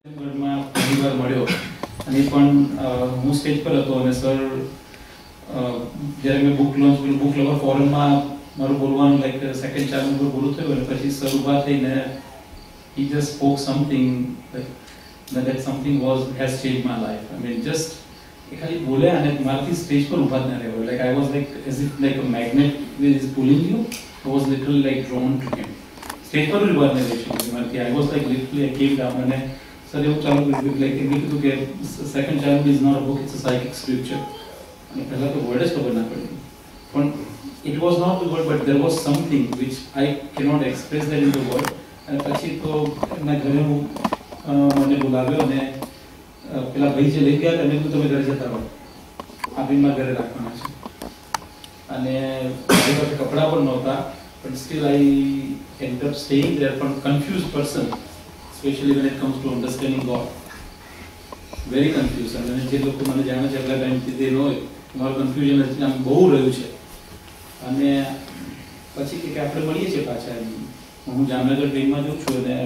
માં પહેલી વાર મળ્યો અને પણ હું સ્ટેજ પર હતો અને સર જ્યારે મેં બુક લવર ફોરમમાં મારું બોલવાનું લાઈક સેકન્ડ ચાર્જ પર બોલું થયું અને પછી સર ઊભા થઈને he just spoke something like that something has changed my life. I mean just ખાલી બોલ્યા અને મારાથી સ્ટેજ પર ઊભા જ ના રહેવાય. Like I was like as if like a magnet which is pulling you. I was literally like drawn to him. Stage પર ઊભા જ ના રહી શક્યો મારાથી. I was like literally I came down અને સર એવું ચાલુ કર્યું like એમ કીધું કે second child is not a book, it's a psychic scripture. અને પહેલા તો વર્ડ જ ખબર ના પડી પણ it was not the word but there was something which I cannot express that in the word. અને પછી તો એમના ઘરે હું મને બોલાવ્યો અને પેલા ભાઈ જે લઈ ગયા તમે તમે ઘરે જતા રહો આ બીમાં ઘરે રાખવાના છે અને મારી પાસે કપડા પણ નહોતા but still I ended up staying there from confused person, especially when it comes to understanding God. Very confused. અને જે લોકો મને જાણે છે એટલા ટાઈમથી તે હોય મારું કન્ફ્યુઝન આમ બહુ રહ્યું છે અને પછી કે આપણે મળીએ છીએ પાછા હું જામનગર ટ્રેનમાં જઉં છું અને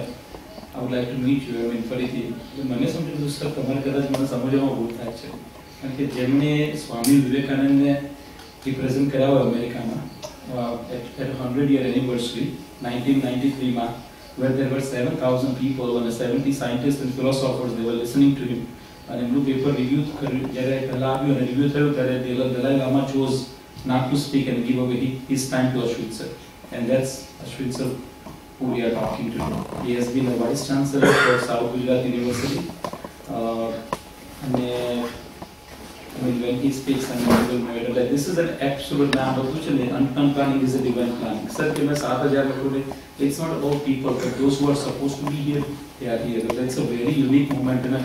I would like to meet you. I mean ફરીથી મને સમજ્યું સર તમારે કદાચ મને સમજવામાં ભૂલ થાય છે કારણ કે જેમણે સ્વામી વિવેકાનંદને રિપ્રેઝન્ટ કરાવ્યો અમેરિકામાં at 100-year anniversary 1993 માં where there were 7,000 people and 70 scientists and philosophers they were listening to him and એમનું પેપર રિવ્યુ જ્યારે પહેલા આવ્યું અને રિવ્યુ થયું ત્યારે દલાઈ લામા chose not to speak and give away his time to Ashwitzer, and that's Ashwitzer who we are talking to. He has been a vice chancellor for South Gujarat University and I mean when he speaks and people know it like this is an absolute man of which unplanning is a divine planning. Sir ke main 7,000 लोगों it's not about people but those who are supposed to be here they are here. That's a very unique moment and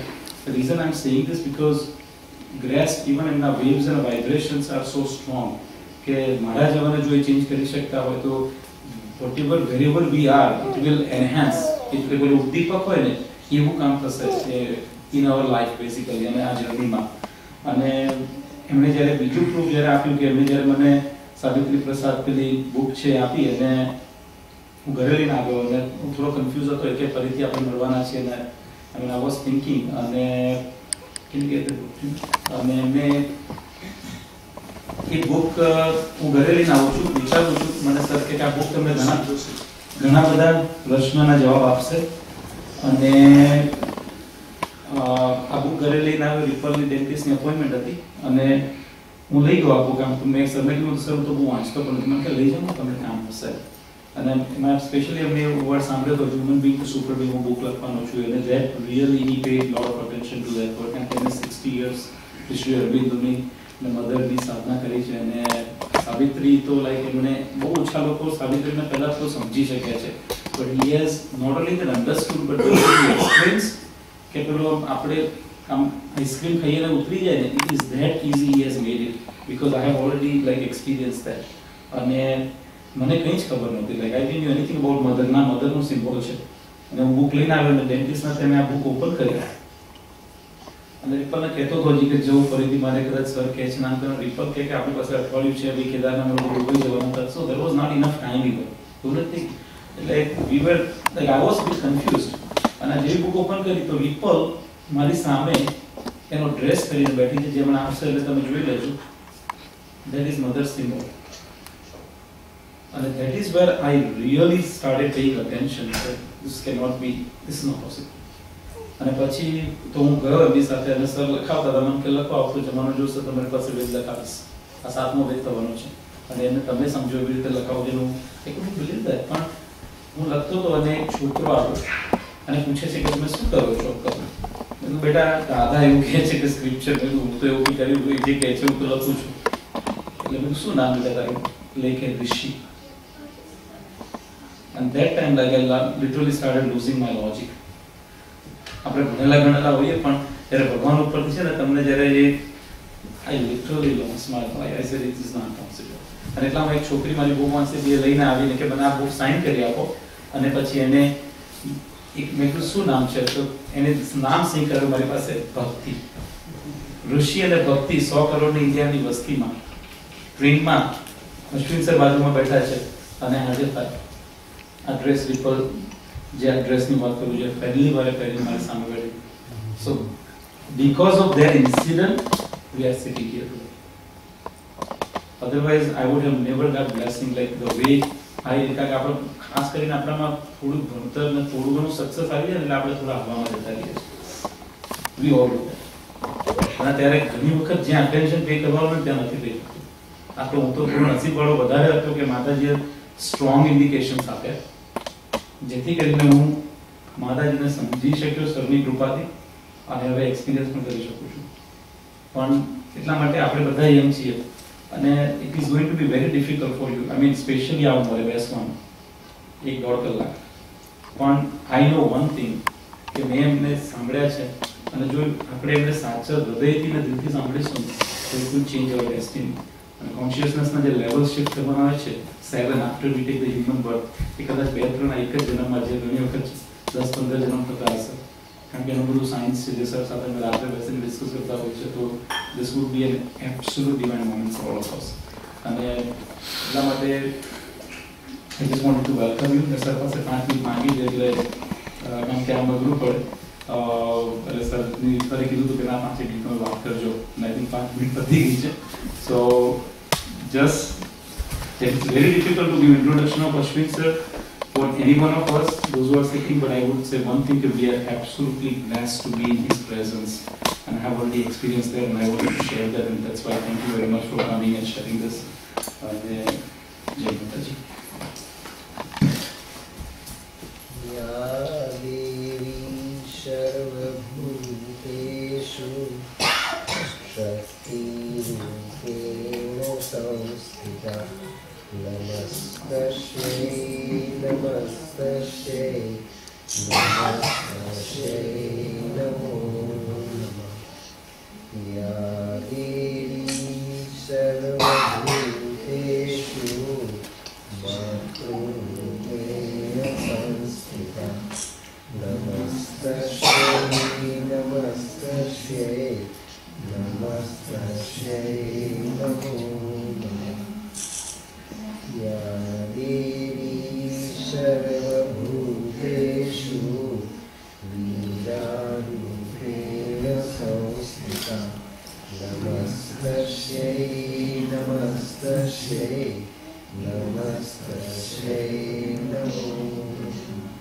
the reason I'm saying this because grass even in the waves and the vibrations are so strong કે મારા જવાને જો એ change કરી શકતા હોય તો whatever wherever we are it will enhance it will ઉદ્દીપક હોય ને એવું કામ થશે in our life basically અને આ જર્નીમાં અને એમણે જ્યારે બીજું પ્રૂફ જ્યારે આપ્યું કે એમણે જ્યારે મને સાવિત્રી પ્રસાદ પેલી બુક છે આપી અને હું ઘરે લઈને આવ્યો અને હું થોડો કન્ફ્યુઝ હતો કે ફરીથી આપણે મળવાના છીએ અને I mean I was thinking અને અને મેં એ બુક હું ઘરે લઈને આવું છું વિચારું છું મને સર કે આ બુક તમને ઘણા બધા પ્રશ્નોના જવાબ આપશે અને આ બુક ઘરે લઈને આવ્યો રિપલની ડેન્ટિસ્ટની અપોઇન્ટમેન્ટ હતી અને હું લઈ ગયો આ બુક આમ મેં સરને કીધું સર હું તો બહુ વાંચતો પણ મને કે લઈ જાઓ તમને કામ હશે અને એમાં સ્પેશિયલી અમને વર્ડ સાંભળ્યો હતો human being to super being હું બુક લખવાનો છું અને that really he paid lot of attention to that work and તેને 60 years શ્રી અરવિંદની અને મધરની સાધના કરી છે અને સાવિત્રી તો લાઈક એમણે બહુ ઓછા લોકો સાવિત્રીને પહેલાં તો સમજી શક્યા છે but he has not only then understood but experience કે પેલો આપણે આમ આઈસ્ક્રીમ ખાઈને ઉતરી જાય ને it is that easy he has made it because I have already like experience that અને મને કંઈ જ ખબર નહોતી like I didn't know anything about મધરના મધરનું સિમ્બોલ છે અને હું બુક લઈને આવ્યો અને ડેન્ટિસ્ટના તેને આ બુક ઓપન કરી અને રિપલને કહેતો હતો હજી કે જવું ફરીથી મારે કદાચ સર કહે છે ના તો રિપલ કહે કે આપણી પાસે અઠવાડિયું છે ભાઈ કેદારના મને દુબઈ જવાનું હતા સો there was not enough time even don't think એટલે we were like I was a bit confused અને જેવી બુક ઓપન કરી તો રિપલ મારી સામે એનો ડ્રેસ કરીને બેઠી છે જે મને આપશે એટલે તમે જોઈ લેજો that is mother symbol and that is where I really started paying attention that this cannot be this is not possible અને પછી તો હું ગયો એમની સાથે અને સર લખાવતા હતા મને કે લખો આવતો જમાનો જોશે તમારી પાસે વેદ લખાવીશ આ 7મો વેદ થવાનો છે અને એને તમે સમજો એવી રીતે લખાવો જેનું એક હું બિલીવ દેટ પણ હું લખતો હતો અને એક છોકરો આવ્યો અને પૂછે છે કે તમે શું કરો છો મેં બેટા દાદા એવું કહે છે કે સ્ક્રિપ્ચર હું તો એવું બી કર્યું જે કહે છે હું તો લખું છું એટલે મેં શું નામ બેટા તારું લેખે ઋષિ and that time like I literally started losing my logic આપણે ભણેલા હોઈએ પણ જ્યારે ભગવાન ઉપરથી છે ને તમને જ્યારે એ I literally lost my life. I said it is not possible. અને એટલામાં એક છોકરી મારી બુક વાંચે જે લઈને આવીને કે મને આ બુક સાઇન કરી આપો અને પછી એને એક મેં કીધું શું નામ છે તો એને નામ સિંહ કર્યું મારી પાસે ભક્તિ ઋષિ અને ભક્તિ 100 કરોડની ઇન્ડિયાની વસ્તીમાં ટ્રેનમાં અશ્વિન સર બાજુમાં બેઠા છે અને હાજર થાય આ ડ્રેસ રિપલ જે આ ડ્રેસની વાત કરું જે પહેલી વાર પહેરી મારી સામે બેઠી. So because of that incident we are sitting here today. Otherwise I would have never got blessing like the way I કારણ કે આપણે ખાસ કરીને આપણામાં થોડું ભણતર ને થોડું ઘણું સક્સેસ આવી જાય એટલે આપણે થોડા હવામાં જતા રહીએ છીએ. We all do that. અને ત્યારે ઘણી વખત જ્યાં અટેન્શન પે કરવાનું હોય ત્યાં નથી થઈ શકતું. આ તો હું તો થોડો નસીબવાળો વધારે હતો કે માતાજીએ સ્ટ્રોંગ ઇન્ડિકેશન્સ આપ્યા જેથી કરીને હું માતાજીને સમજી શક્યો સરની કૃપાથી અને હવે એક્સપિરિયન્સ પણ કરી શકું છું. પણ એટલા માટે આપણે બધા યંગ છીએ અને it is going to be very difficult for you. I mean specially આ ઉંમરે બેસવાનું 1-1.5 કલાક. પણ આઈ નો વન થિંગ કે મેં એમને સાંભળ્યા છે અને જો આપણે એમને સાચા હૃદયથી ને દિલથી સાંભળીશું તો it will change our destiny. અને કોન્શિયસનેસના જે લેવલ શિફ્ટ થવાના આવે છે 7 after we take the human birth એ કદાચ 2-3 એક જ જન્મમાં જે ઘણી વખત 10-15 જન્મ થતા હશે. કારણ કે એનું બધું સાયન્સ છે જે સર સાથે મેં રાત્રે બેસીને ડિસ્કસ કરતા હોય છે. તો this would be an absolute divine moment for all of us. અને એટલા માટે I just wanted to welcome you. Sir પાસે 5 મિનિટ માંગી છે એટલે કારણ કે આમ અઘરું પડે એટલે સરની ફરી કીધું હતું કે ના 5 મિનિટમાં વાત કરજો અને આઈ થિંક 5 મિનિટ પતી ગઈ છે. સો just it's very difficult to give introduction of Ashwin sir for any one of us, those who are sitting, but I would say one thing that we are absolutely blessed to be in his presence and I have already experienced that and I want to share that and that's why thank you very much for coming and sharing this. Jai Mataji. Ya Devi Sarvabhuteshu Shakti Rupena Samsthita Namastasye Namastasye Namastasye Namo Namah. Ya Devi Sarvabhuteshu Matrurupena Samsthita Namastasye Namastasye Namastasye Namo Namah. Ya Devi Sarvabhuteshu Virarupena Samsthita Namastasye Namastasye Namastasye Namo Namah.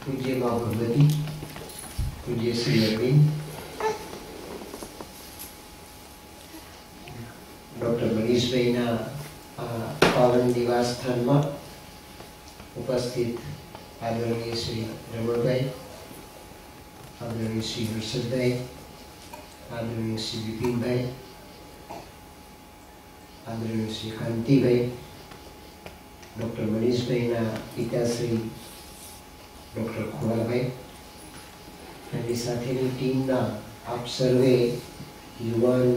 પૂજ્ય મા ભગવતી, પૂજ્ય Shri Arvind, doctor મનીષભાઈના આ પાવન નિવાસ સ્થાનમાં ઉપસ્થિત આદરણીય શ્રી રમણભાઈ, આદરણીય શ્રી હર્ષદભાઈ, આદરણીય શ્રી વિપિનભાઈ, આદરણીય શ્રી કાંતિભાઈ, ડોક્ટર મનીષભાઈના પિતાશ્રી ડોક્ટર ખોડાભાઈ, એની સાથેની ટીમના આપ સર્વે યુવાન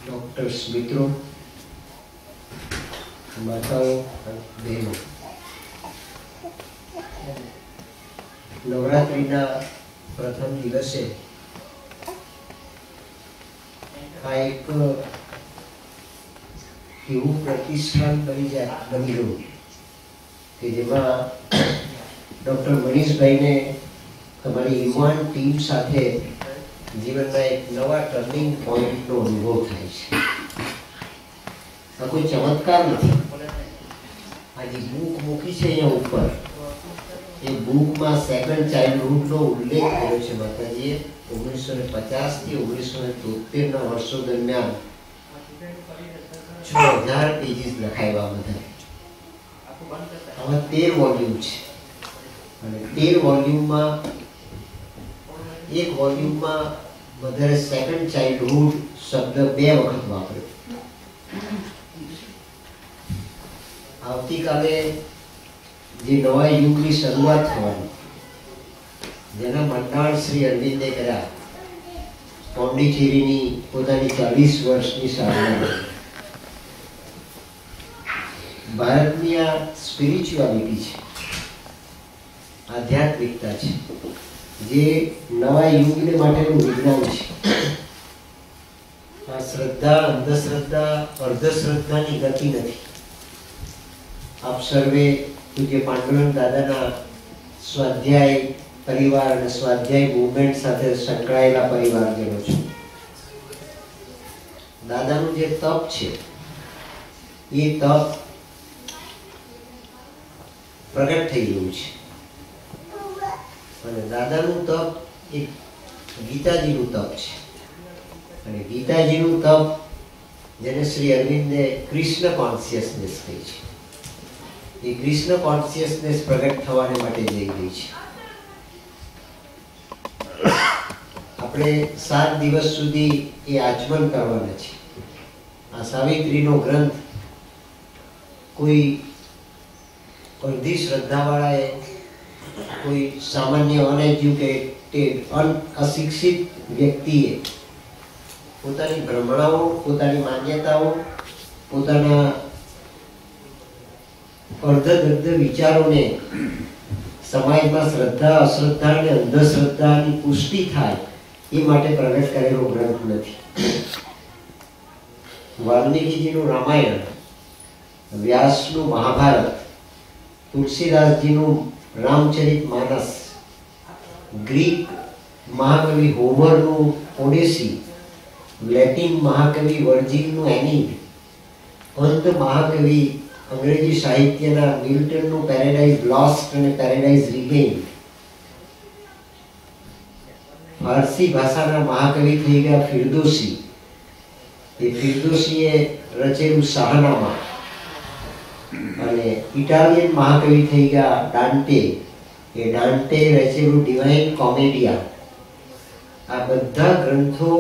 ડોક્ટર્સ મિત્રો, માતાઓ અને બહેનો, નવરાત્રિના પ્રથમ દિવસે આ એક એવું પ્રતિષ્ઠાન બની ગયું કે જેમાં ડૉક્ટર મનીષભાઈને તમારી યુવાન ટીમ સાથે જીવનના એક નવા ટર્નિંગ પોઈન્ટનો અનુભવ થાય છે. આ કોઈ ચમત્કાર નથી. આ જે બુક મૂકી છે અહીંયા ઉપર, એ બુકમાં સેકન્ડ ચાઇલ્ડહુડનો ઉલ્લેખ કર્યો છે માતાજીએ. 1950 થી 1973ના વર્ષો દરમિયાન 6000 પેજીસ લખાવ્યા બધા. આમાં 13 વોલ્યુમ છે અને 13 વોલ્યુમમાં એક વોલ્યુમમાં મધરે સેકન્ડ ચાઇલ્ડહુડ શબ્દ 2 વખત વાપર્યો. આવતીકાલે જે નવા યુગની શરૂઆત થવાની, જેના મંડાણ શ્રી અરવિંદે કર્યા પોંડિચેરીની પોતાની 40 વર્ષની સાધના. ભારતની આ સ્પિરિચ્યુઆલિટી છે, આધ્યાત્મિકતા છે, જે નવા યુગને માટેનું વિજ્ઞાન છે. આ શ્રદ્ધા, અંધશ્રદ્ધા, અર્ધશ્રદ્ધાની ગતિ નથી. આપ સર્વે પૂજ્ય પાંડુરંગ દાદાના સ્વાધ્યાય પરિવાર અને સ્વાધ્યાય મૂવમેન્ટ સાથે સંકળાયેલા પરિવારજનો છો. દાદાનું જે તપ છે એ તપ પ્રગટ થઈ ગયું છે. અને દાદાનું તપ એક ગીતાજીનું તપ છે. અને ગીતાજીનું તપ જેને શ્રી અરવિંદે કૃષ્ણ કોન્શિયસનેસ કહી છે, એ કૃષ્ણ કોન્શિયસનેસ પ્રગટ થવાને માટે જઈ રહી છે. આપણે 7 દિવસ સુધી એ આચમન કરવાના છે. આ સાવિત્રીનો ગ્રંથ કોઈ અડધી શ્રદ્ધાવાળાએ, કોઈ સામાન્ય અનએજ્યુકેટેડ, અશિક્ષિત વ્યક્તિએ પોતાની ભ્રમણાઓ, પોતાની માન્યતાઓ, પોતાના અર્ધદગ્ધ વિચારોને સમાજમાં શ્રદ્ધા, અશ્રદ્ધા અને અંધશ્રદ્ધાની પુષ્ટિ થાય એ માટે પ્રગટ કરેલો ગ્રંથ નથી. વાલ્મીકીજીનું રામાયણ, વ્યાસનું મહાભારત, તુલસીદાસજીનું રામચરિત માનસ, ગ્રીક મહાકવિ હોમરનું ઓડિસી, લેટિન મહાકવિ વર્જિલનું એનિડ, અંધ મહાકવિ અંગ્રેજી સાહિત્યના મિલ્ટનનું પેરેડાઇઝ લોસ્ટ અને પેરેડાઇઝ રિગેઇન્ડ, ફારસી ભાષાના મહાકવિ થઈ ગયા ફિરદોસી, એ ફિરદોસીએ રચેલું શાહનામા, અને ઇટાલિયન મહાકવિ થઈ ગયા ડાન્ટે, એ ડાન્ટે રચેલું ડિવાઇન કોમેડિયા. આ બધા ગ્રંથો,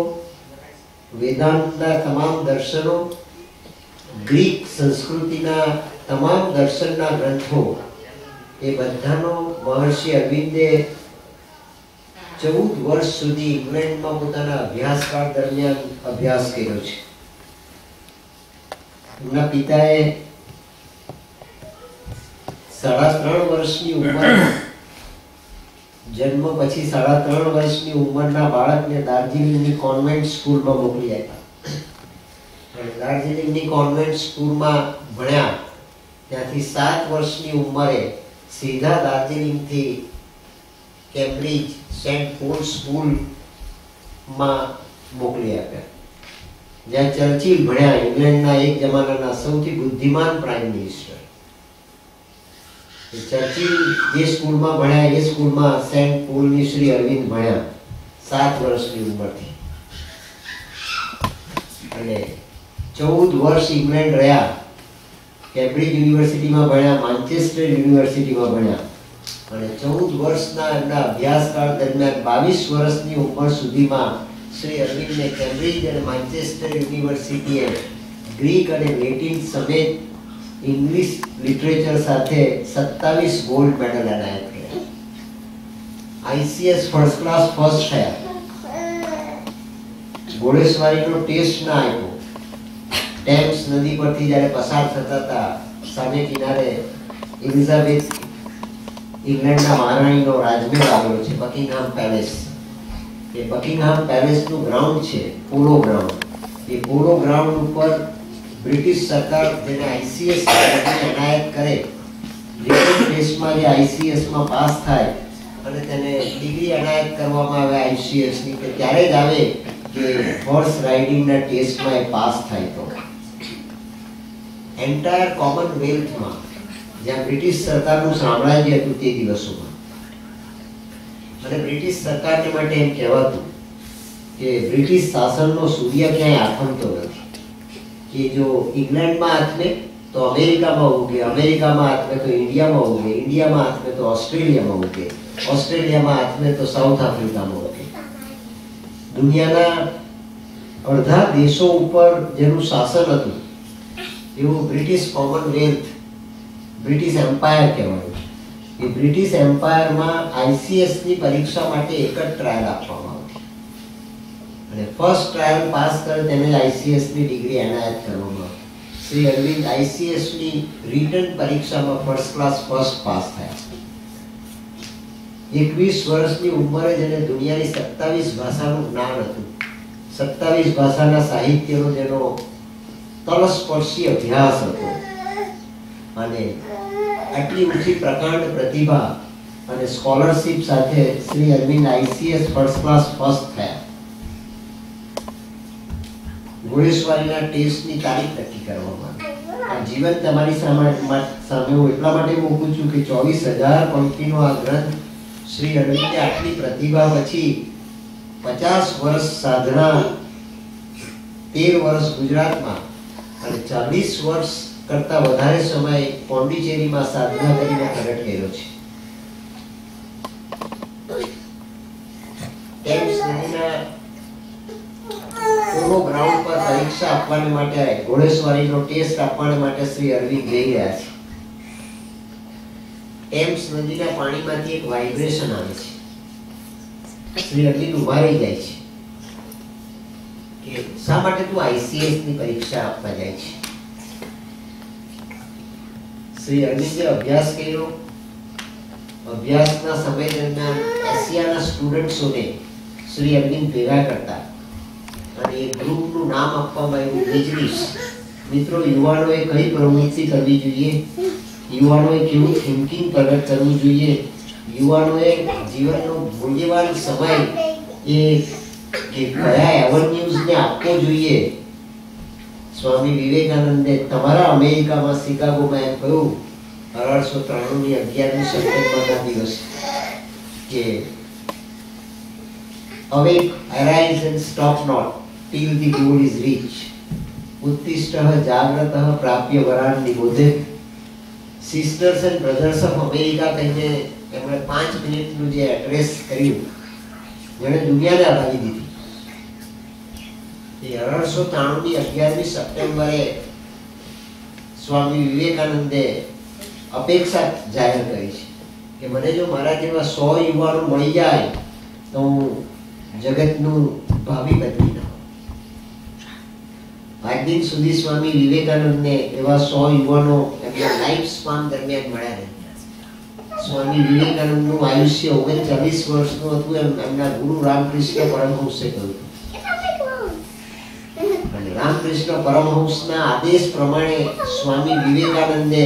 વેદાંતના તમામ દર્શનો, ગ્રીક સંસ્કૃતિના તમામ દર્શનના ગ્રંથો, એ બધાનો મહર્ષિ અરવિંદે 14 વર્ષ સુધી ઇંગ્લેન્ડમાં પોતાના અભ્યાસકાળ દરમિયાન અભ્યાસ કર્યો છે. એમના પિતાએ 3.5 વર્ષની ઉંમર, જન્મ પછી 3.5 વર્ષની ઉંમરના બાળકને દાર્જિલિંગની કોન્વેન્ટ સ્કૂલમાં મોકલી આપ્યા. દાર્જિલિંગની કોન્વેન્ટ સ્કૂલમાં ભણ્યા. ત્યાંથી 7 વર્ષની ઉંમરે સીધા દાર્જિલિંગથી કેમ્બ્રિજ સેન્ટ પોલ સ્કૂલમાં મોકલી આપ્યા, જ્યાં ચર્ચિલ ભણ્યા, ઇંગ્લેન્ડના એક જમાનાના સૌથી બુદ્ધિમાન પ્રાઇમ મિનિસ્ટર. ચર્ચિલ જે સ્કૂલમાં ભણ્યા એ સ્કૂલમાં સેન્ટ પોલની શ્રી અરવિંદ ભણ્યા 7 વર્ષની ઉંમરથી. અને 14 વર્ષ ઇંગ્લેન્ડ રહ્યા. કેમ્બ્રિજ યુનિવર્સિટીમાં ભણ્યા, માન્ચેસ્ટર યુનિવર્સિટીમાં ભણ્યા. અને 14 વર્ષના એમના અભ્યાસકાળ દરમિયાન 22 વર્ષની ઉંમર સુધીમાં શ્રી અરવિંદને કેમ્બ્રિજ અને માન્ચેસ્ટર યુનિવર્સિટીએ ગ્રીક અને લેટિન સમેત ઇંગ્લિશ લિટરેચર સાથે 27 ગોલ્ડ મેડલ એનાયત કર્યા. ICS ફર્સ્ટ ક્લાસ ફર્સ્ટ થયા. ઘોડેસવારીનો ટેસ્ટ ના આપ્યો. ટેમ્સ નદી પરથી જ્યારે પસાર થતા હતા, સામે કિનારે એલિઝાબેથ ઇંગ્લેન્ડના મહારાણીનો રાજમહેલ આવેલો છે, બકિંગહામ પેલેસ. એ બકિંગહામ પેલેસનું ગ્રાઉન્ડ છે પોલો ગ્રાઉન્ડ. એ પોલો ગ્રાઉન્ડ ઉપર બ્રિટિશ સરકાર જેને ICS એનાયત કરે, જે દેશમાં જે ICSમાં પાસ થાય અને તેને ડિગ્રી એનાયત કરવામાં આવે ICSની, કે ત્યારે જ આવે કે હોર્સ રાઇડિંગના ટેસ્ટમાં એ પાસ થાય. તો એન્ટાયર કોમનવેલ્થમાં, જ્યાં બ્રિટિશ સરકારનું સામ્રાજ્ય હતું તે દિવસોમાં, અને બ્રિટિશ સરકારને માટે એમ કહેવાતું કે બ્રિટિશ શાસનનો સૂર્ય ક્યાંય આથમતો નથી, કે જો ઇંગ્લેન્ડમાં આથમે તો અમેરિકામાં ઉગે, અમેરિકામાં આથમે તો ઇન્ડિયામાં ઉગે, ઇન્ડિયામાં આથમે તો ઓસ્ટ્રેલિયામાં ઉગે, ઓસ્ટ્રેલિયામાં આથમે તો સાઉથ આફ્રિકામાં ઉગે. દુનિયાના અડધા દેશો ઉપર જેનું શાસન હતું એવું બ્રિટિશ કોમનવેલ્થ, બ્રિટિશ એમ્પાયર કહેવાયું. એ બ્રિટિશ એમ્પાયરમાં ICS ની પરીક્ષા માટે એક જ ટ્રાયલ આપવામાં આવતી અને ફર્સ્ટ ટ્રાયલ પાસ કરે તેને ICS ની ડિગ્રી એનાયત કરવામાં આવતી. શ્રી અરવિંદ ICS ની રિટન પરીક્ષામાં ફર્સ્ટ ક્લાસ ફર્સ્ટ પાસ થયા. 21 વર્ષની ઉંમરે જેને દુનિયાની 27 ભાષાનું જ્ઞાન હતું, 27 ભાષાના સાહિત્યનો જેનો તલસ્પર્શી અભ્યાસ હતો અને આટલી ઊંચી પ્રકાંડ પ્રતિભા અને સ્કોલરશિપ સાથે Shri Aurobindo ICS first class first થયા. ઘોડેસવારીના ટેસ્ટની તારીખ નક્કી કરવામાં આવી. જીવન તમારી સામે હું એટલા માટે મૂકું છું કે 24,000 પંક્તિનો આ ગ્રંથ શ્રી અરવિંદે આટલી પ્રતિભા પછી 50 વર્ષ સાધના, 13 વર્ષ ગુજરાતમાં અને 40 વર્ષ કરતા વધારે સમય પોંડિચેરીમાં સાધના કરીને પ્રગટ કર્યો છે. ટેમ્સ નદીના પોલો ગ્રાઉન્ડ પર પરીક્ષા આપવાને માટે, ઘોડેસવારીનો ટેસ્ટ આપવાને માટે શ્રી અરવિંદ જઈ રહ્યા છે. ટેમ્સ નદીના પાણીમાંથી એક વાઇબ્રેશન આવે છે. શ્રી અરવિંદ ઉભા રહી જાય છે કે શા માટે તું ICS ની પરીક્ષા આપવા જાય છે. શ્રી અરવિંદે અભ્યાસ કર્યો. અભ્યાસના સમય દરમિયાન એશિયાના સ્ટુડન્ટ્સોને શ્રી અરવિંદ ભેગા કરતા અને એ ગ્રુપનું નામ આપવામાં આવ્યું બિઝનેસ. મિત્રો, યુવાનોએ કઈ પ્રવૃત્તિ કરવી જોઈએ, યુવાનોએ કેવું થિંકિંગ પ્રગટ કરવું જોઈએ, યુવાનોએ જીવનનો મૂલ્યવાન સમય એ કયા એવન્યુઝને આપવો જોઈએ. સ્વામી વિવેકાનંદે તમારા અમેરિકામાં શિકાગોમાં એમ કહ્યું 1893ની 11મી સપ્ટેમ્બરના દિવસે કે awake, arise and stop not till the goal is reached. ઉત્તિષ્ઠઃ જાગ્રતઃ પ્રાપ્ય વરાન નિબોધે. Sisters and brothers of America કહીને એમણે 5 મિનિટનું જે એડ્રેસ કર્યું, જેણે દુનિયાને હલાવી દીધી. એ 1893ની 11મી સપ્ટેમ્બરે સ્વામી વિવેકાનંદે અપેક્ષા જાહેર કરી છે કે મને જો મારા જેવા 100 યુવાનો મળી જાય તો હું જગતનું ભાવિ બદલી નાખું. આજ દિન સુધી સ્વામી વિવેકાનંદને એવા 100 યુવાનો એમના લાઈફ સ્પાન દરમિયાન મળ્યા નહીં. સ્વામી વિવેકાનંદનું આયુષ્ય 39 વર્ષનું હતું એમ એમના ગુરુ રામકૃષ્ણ પરમહંસે કહ્યું. અને રામકૃષ્ણ પરમહંસના આદેશ પ્રમાણે સ્વામી વિવેકાનંદે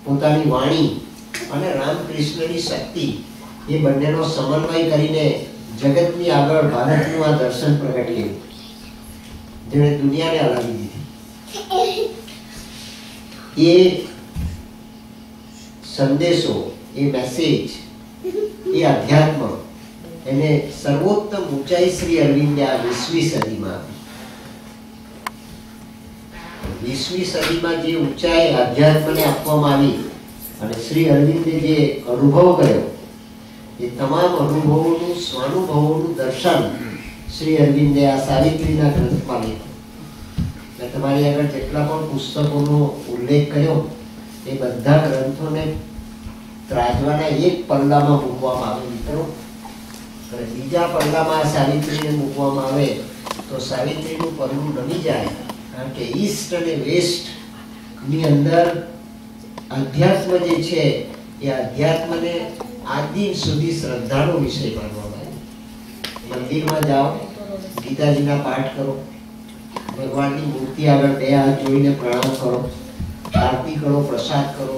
પોતાની વાણી અને રામકૃષ્ણની શક્તિ એ બંનેનો સમન્વય કરીને જગતની આગળ ભારતનું આ દર્શન પ્રગટ કર્યું, જેણે દુનિયાને હલાવી દીધી. એ સંદેશો, એ મેસેજ, એ અધ્યાત્મ એને સર્વોત્તમ ઊંચાઈ શ્રી અરવિંદે આ 20મી સદીમાં આપી. 20મી સદીમાં જે ઊંચાઈ અધ્યાત્મને આપવામાં આવી અને શ્રી અરવિંદે જે અનુભવ કર્યો એ તમામ અનુભવોનું, સ્વાનુભવોનું દર્શન શ્રી અરવિંદે આ સાવિત્રીના ગ્રંથમાં લીધું. મેં તમારી આગળ જેટલા પણ પુસ્તકોનો ઉલ્લેખ કર્યો એ બધા ગ્રંથોને ત્રાજવાના એક પલ્લામાં મૂકવામાં આવે મિત્રો, અને બીજા પલ્લામાં સાવિત્રીને મૂકવામાં આવે તો સાવિત્રીનું પલ્લું નમી જાય. કારણ કે ઈસ્ટ અને વેસ્ટ ની અંદર અધ્યાત્મ જે છે એ અધ્યાત્મને આજ દિન સુધી શ્રદ્ધાનો વિષય માનવામાં આવે. મંદિરમાં જાઓ, ગીતાજીના પાઠ કરો, ભગવાનની મૂર્તિ આગળ 2 હાથ જોડીને પ્રણામ કરો, આરતી કરો, પ્રસાદ કરો,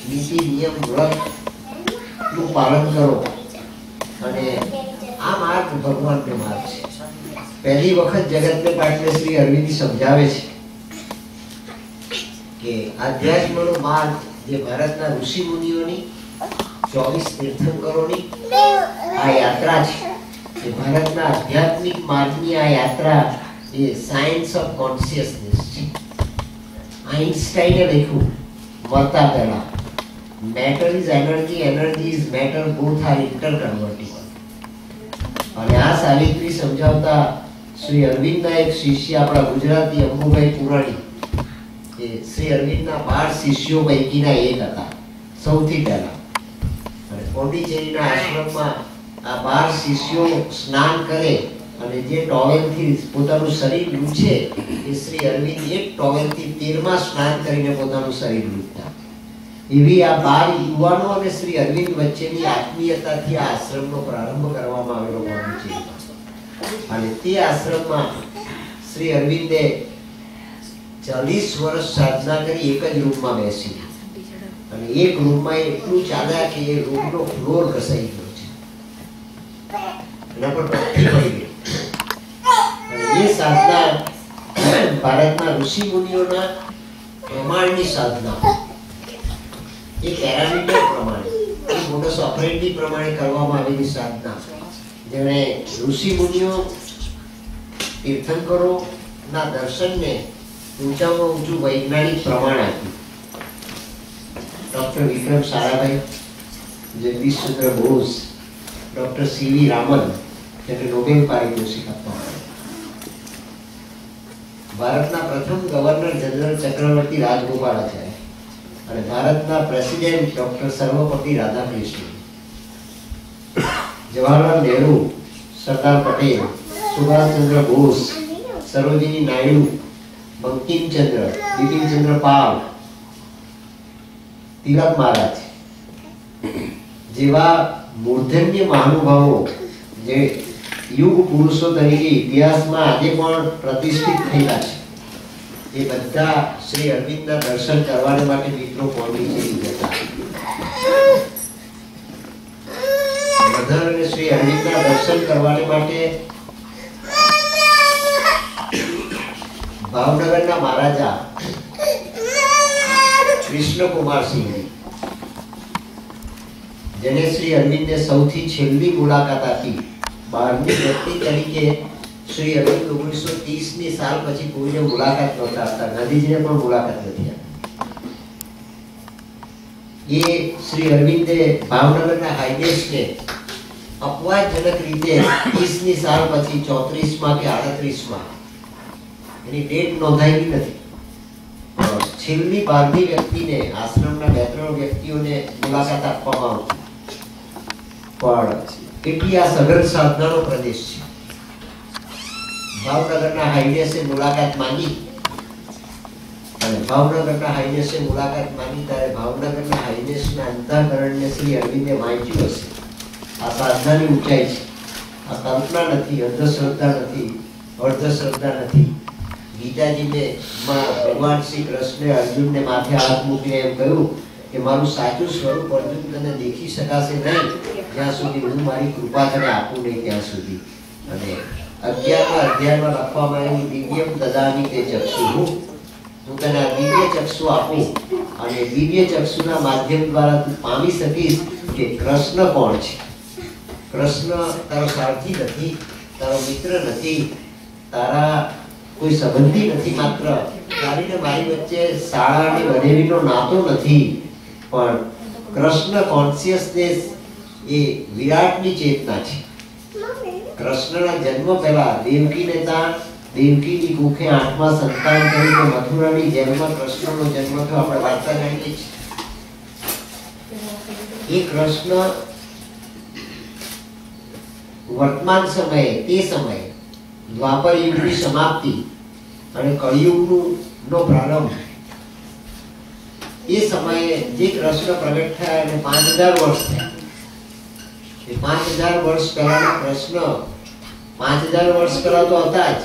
નીતિ નિયમ વ્રતનું પાલન કરો અને આ માર્ગ ભગવાનનો માર્ગ છે. પહેલી વખત જગતને પાટલે શ્રી અરવિંદ સમજાવે છે કે આધ્યાત્મનો માર્ગ જે ભારતના ઋષિ મુનિઓની, 24 તીર્થંકરોની આ યાત્રા છે, એ ભારતના આધ્યાત્મિક માર્ગની આ યાત્રા એ સાયન્સ ઓફ કોન્શિયસનેસ છે. આઇન્સ્ટાઈને લખ્યું મરતા પહેલા, matter is energy, energy is matter, both are interconvertible. અને આ સાવિત્રી સમજાવતા શ્રી અરવિંદના એક શિષ્ય આપણા ગુજરાતી અંબુભાઈ પુરાણી એ શ્રી અરવિંદના 12 શિષ્યો પૈકીના એક હતા સૌથી પહેલા. અને પોંડિચેરીના આશ્રમમાં આ 12 શિષ્યો સ્નાન કરે અને જે ટોવેલથી પોતાનું શરીર લૂછે એ શ્રી અરવિંદ એક ટોવેલથી 13મા સ્નાન કરીને પોતાનું શરીર લૂછતા. એવી આ 12 યુવાનો અને શ્રી અરવિંદ વચ્ચેની આત્મીયતાથી આ આશ્રમનો પ્રારંભ કરવામાં આવેલો પોંડિચેરીમાં. અને તે આશ્રમમાં શ્રી અરવિંદે 40 વર્ષ સાધના કરી એક જ રૂમમાં બેસી. અને એક રૂમમાં એટલું ચાલ્યા કે એ રૂમનો ફ્લોર ઘસાઈ ગયો છે, એના પર પથ્થર પડી ગયો. અને એ સાધના ભારતના ઋષિ મુનિઓના પ્રમાણની સાધના, એ પેરામીટર પ્રમાણે, એ મોડસ ઓપરેન્ડી પ્રમાણે કરવામાં આવેલી સાધના, જેણે ઋષિ મુનિઓ તીર્થંકરો ના દર્શનને ઊંચામાં ઊંચું વૈજ્ઞાનિક પ્રમાણ આપ્યું. ડોક્ટર વિક્રમ સારાભાઈ, જગદીશચંદ્ર બોઝ, ડોક્ટર સીવી રામન, જેને નોબેલ પારિતોષિક આપવામાં આવ્યું. ભારતના પ્રથમ ગવર્નર જનરલ ચક્રવર્તી રાજગોપાલાચાર્ય અને ભારતના પ્રેસિડેન્ટ ડોક્ટર સર્વપલ્લી રાધાકૃષ્ણન, જવાહરલાલ નહેરુ, સરદાર પટેલ, સુભાષચંદ્ર બોઝ, સરોજિની નાયડુ, બંકિમચંદ્ર, બિપિનચંદ્ર પાલ, તિલક મહારાજ જેવા મૂર્ધન્ય મહાનુભાવો જે યુગ પુરુષો તરીકે ઇતિહાસમાં આજે પણ પ્રતિષ્ઠિત થયેલા છે, એ બધા શ્રી અરવિંદના દર્શન કરવા માટે મિત્રો પોંડિચેરી જતા. મધર અને શ્રી અરવિંદના દર્શન કરવા માટે ભાવનગરના મહારાજા કૃષ્ણકુમારસિંહ, જેને શ્રી અરવિંદે સૌથી છેલ્લી મુલાકાત આપી, 12મી વ્યક્તિ તરીકે શ્રી અરવિંદ 1930ની સાલ પછી કોઈને મુલાકાત નહોતા આપતા, ગાંધીજીને પણ મુલાકાત નથી આપી. એ શ્રી અરવિંદે ભાવનગરના હાઈનેસને અપવાદજનક રીતે 30ની સાલ પછી 34માં કે 38માં, એની ડેટ નોંધાયેલી નથી, છેલ્લી 12મી વ્યક્તિને આશ્રમના 2-3 વ્યક્તિઓને મુલાકાત આપવામાં આવતી. પણ એટલી આ સઘન સાધનાનો પ્રદેશ છે. ભાવનગરના હાઈનેસે મુલાકાત માંગી અને ભાવનગરના હાઈનેસે મુલાકાત માંગી ત્યારે ભાવનગરના હાઈનેસના અંતઃકરણને શ્રી અરવિંદે વાંચ્યું હશે. આ સાધનાની ઊંચાઈ છે, આ કલ્પના નથી, અંધશ્રદ્ધા નથી, અર્ધશ્રદ્ધા નથી. ગીતાજીને ભગવાન શ્રી કૃષ્ણે અર્જુનને માથે હાથ મૂકીને એમ કહ્યું કે મારું સાચું સ્વરૂપ અર્જુન તને દેખી શકાશે નહીં જ્યાં સુધી હું મારી કૃપા તને આપું નહીં ત્યાં સુધી. અને 11મા અધ્યાયમાં લખવામાં આવ્યું દિવ્યમ દદામિ તે ચક્ષુ, હું તને આ દિવ્ય ચક્ષુ આપું અને દિવ્ય ચક્ષુના માધ્યમ દ્વારા તું પામી શકીશ કે કૃષ્ણ કોણ છે. કૃષ્ણ તારો સારથી નથી, તારો મિત્ર નથી, તારા કોઈ સંબંધી નથી, માત્ર તારી ને મારી વચ્ચે શાળાની બનેવીનો નાતો નથી, પણ કૃષ્ણ કોન્શિયસનેસ એ વિરાટની ચેતના છે. કૃષ્ણના જન્મ પહેલા દેવકીને ત્યાં દેવકીની કુખે 8મા સંતાન તરીકે મથુરાની જેલમાં કૃષ્ણનો જન્મ થયો. આપણે વાર્તા જાણીએ છીએ. એ કૃષ્ણ વર્તમાન સમયે, તે સમયે દ્વાપર યુગની સમાપ્તિ અને કળિયુગનો પ્રારંભ, એ સમયે જે કૃષ્ણ પ્રગટ થયા અને 5000 વર્ષ થયા. એ 5000 વર્ષ પહેલાના કૃષ્ણ 5000 વર્ષ પહેલા તો હતા જ,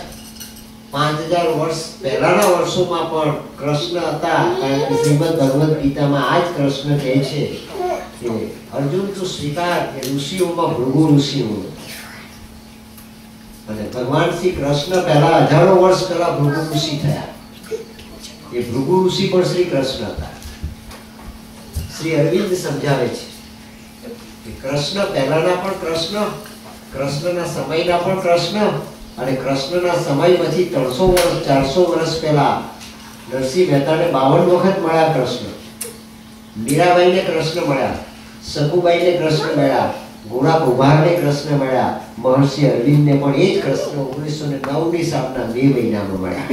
5000 વર્ષ પહેલાના વર્ષોમાં પણ કૃષ્ણ હતા. કારણ કે શ્રીમદ ભગવદ ગીતામાં આ જ કૃષ્ણ કહે છે કે અર્જુન તું સ્વીકાર કે ઋષિઓમાં ભૃગુ ઋષિ હોય. અને ભગવાન શ્રી કૃષ્ણ પહેલા હજારો વર્ષ પહેલા ભૃગુ ઋષિ થયા. એ ભૃગુ ઋષિ પણ શ્રી કૃષ્ણ હતા. શ્રી અરવિંદ સમજાવે છે કે કૃષ્ણ પહેલાના પણ કૃષ્ણ, કૃષ્ણના સમયના પણ કૃષ્ણ, અને કૃષ્ણના સમય પછી 300 વર્ષ 400 વર્ષ પહેલા નરસિંહ મહેતાને 52 વખત મળ્યા કૃષ્ણ. મીરાબાઈને કૃષ્ણ મળ્યા, સકુબાઈને કૃષ્ણ મળ્યા, ગોરા કુંભારને કૃષ્ણ મળ્યા, મહર્ષિ અરવિંદને પણ એ જ કૃષ્ણ 1909ની સાલના મે મહિનામાં મળ્યા.